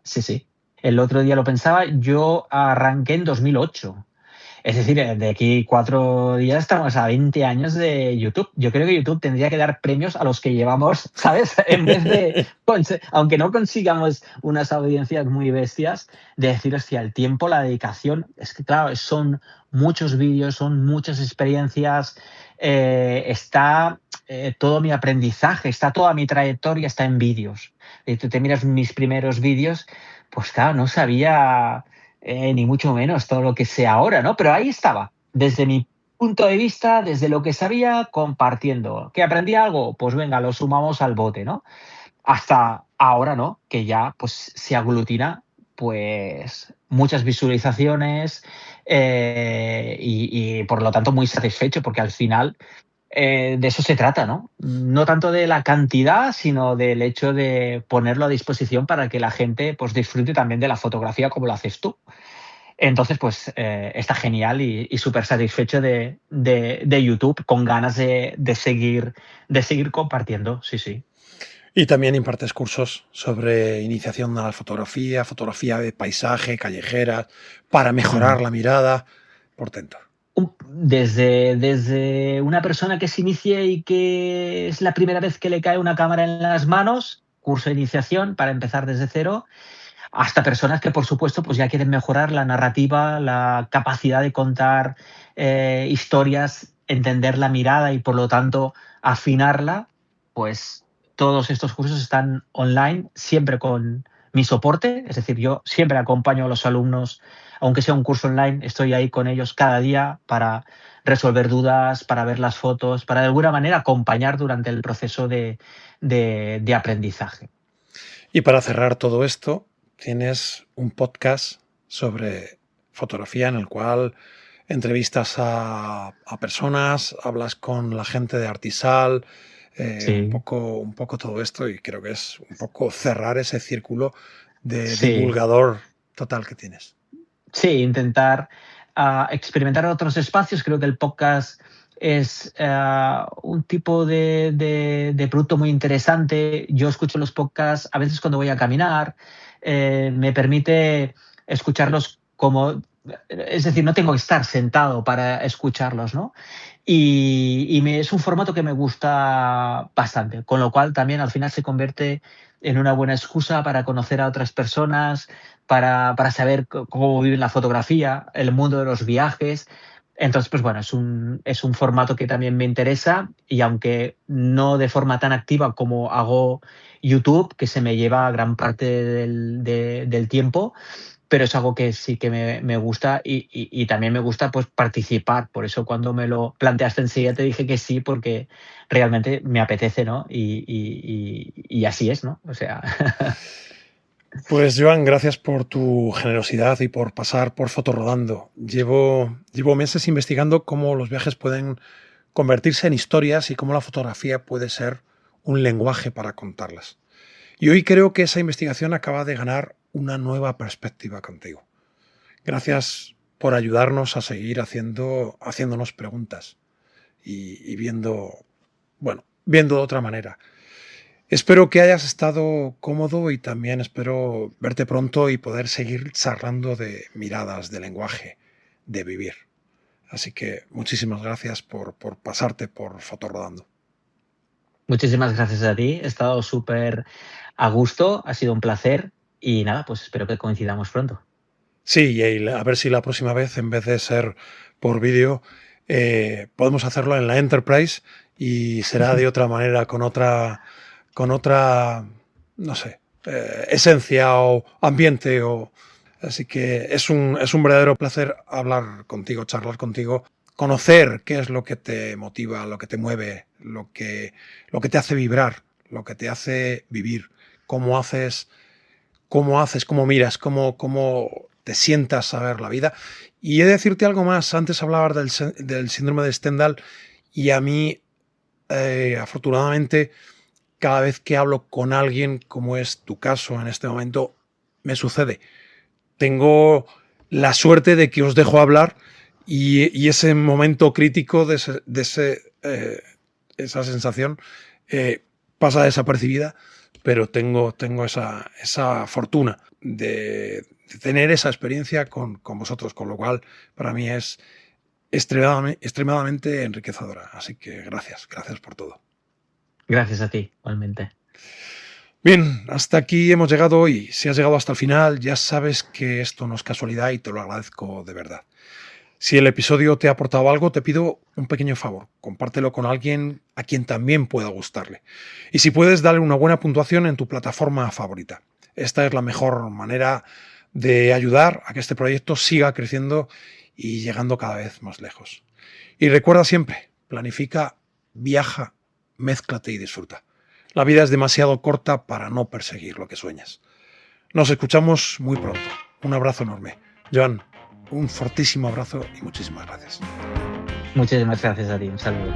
sí, sí. El otro día lo pensaba, yo arranqué en 2008. Es decir, de aquí 4 días estamos a 20 años de YouTube. Yo creo que YouTube tendría que dar premios a los que llevamos, ¿sabes? En vez de, aunque no consigamos unas audiencias muy bestias, de decir, hostia, el tiempo, la dedicación, es que claro, son muchos vídeos, son muchas experiencias, está todo mi aprendizaje, está toda mi trayectoria, está en vídeos. Y tú te miras mis primeros vídeos, pues claro, no sabía ni mucho menos todo lo que sé ahora, ¿no? Pero ahí estaba, desde mi punto de vista, desde lo que sabía, compartiendo. ¿Que aprendí algo? Pues venga, lo sumamos al bote, ¿no? Hasta ahora, ¿no? Que ya pues se aglutina pues muchas visualizaciones y por lo tanto muy satisfecho porque al final de eso se trata, ¿no? No tanto de la cantidad, sino del hecho de ponerlo a disposición para que la gente pues disfrute también de la fotografía como lo haces tú. Entonces, pues está genial y súper satisfecho de YouTube, con ganas de seguir compartiendo, sí, sí. Y también impartes cursos sobre iniciación a la fotografía, fotografía de paisaje, callejera, para Mm. mejorar la mirada. Portento. Desde una persona que se inicie y que es la primera vez que le cae una cámara en las manos, curso de iniciación para empezar desde cero, hasta personas que, por supuesto, pues ya quieren mejorar la narrativa, la capacidad de contar historias, entender la mirada y, por lo tanto, afinarla, pues todos estos cursos están online, siempre con mi soporte, es decir, yo siempre acompaño a los alumnos, aunque sea un curso online, estoy ahí con ellos cada día para resolver dudas, para ver las fotos, para de alguna manera acompañar durante el proceso de aprendizaje. Y para cerrar todo esto, tienes un podcast sobre fotografía en el cual entrevistas a personas, hablas con la gente de Artisal, Sí, un poco todo esto y creo que es un poco cerrar ese círculo de sí. divulgador total que tienes. Sí, intentar experimentar otros espacios. Creo que el podcast es un tipo de producto muy interesante. Yo escucho los podcasts a veces cuando voy a caminar. Me permite escucharlos como... Es decir, no tengo que estar sentado para escucharlos, ¿no? Es un formato que me gusta bastante, con lo cual también al final se convierte en una buena excusa para conocer a otras personas, para saber cómo viven la fotografía, el mundo de los viajes. Entonces, pues bueno, es un formato que también me interesa y aunque no de forma tan activa como hago YouTube, que se me lleva gran parte del tiempo, pero es algo que sí que me gusta y también me gusta pues participar. Por eso cuando me lo planteaste enseguida te dije que sí, porque realmente me apetece, ¿no? Y así es, ¿no? O sea, Pues Joan, gracias por tu generosidad y por pasar por Fotorodando. Llevo meses investigando cómo los viajes pueden convertirse en historias y cómo la fotografía puede ser un lenguaje para contarlas. Y hoy creo que esa investigación acaba de ganar una nueva perspectiva contigo. Gracias por ayudarnos a seguir haciéndonos preguntas y viendo de otra manera. Espero que hayas estado cómodo y también espero verte pronto y poder seguir charlando de miradas, de lenguaje, de vivir. Así que muchísimas gracias por pasarte por Fotorrodando. Muchísimas gracias a ti. He estado súper a gusto. Ha sido un placer. Y nada, pues espero que coincidamos pronto. Sí, y a ver si la próxima vez, en vez de ser por vídeo, podemos hacerlo en la Enterprise y será de otra manera, con otra, no sé, esencia o ambiente. Así que es un verdadero placer hablar contigo, charlar contigo, conocer qué es lo que te motiva, lo que te mueve, lo que te hace vibrar, lo que te hace vivir, cómo miras, cómo te sientas a ver la vida. Y he de decirte algo más. Antes hablabas del síndrome de Stendhal y a mí, afortunadamente, cada vez que hablo con alguien, como es tu caso en este momento, me sucede. Tengo la suerte de que os dejo hablar y ese momento crítico de esa sensación pasa desapercibida, pero tengo esa fortuna de tener esa experiencia con vosotros, con lo cual para mí es extremadamente enriquecedora. Así que gracias por todo. Gracias a ti, igualmente. Bien, hasta aquí hemos llegado hoy. Si has llegado hasta el final, ya sabes que esto no es casualidad y te lo agradezco de verdad. Si el episodio te ha aportado algo, te pido un pequeño favor. Compártelo con alguien a quien también pueda gustarle. Y si puedes, darle una buena puntuación en tu plataforma favorita. Esta es la mejor manera de ayudar a que este proyecto siga creciendo y llegando cada vez más lejos. Y recuerda siempre, planifica, viaja, mézclate y disfruta. La vida es demasiado corta para no perseguir lo que sueñas. Nos escuchamos muy pronto. Un abrazo enorme. Joan, un fortísimo abrazo y muchísimas gracias. Muchísimas gracias a ti. Un saludo.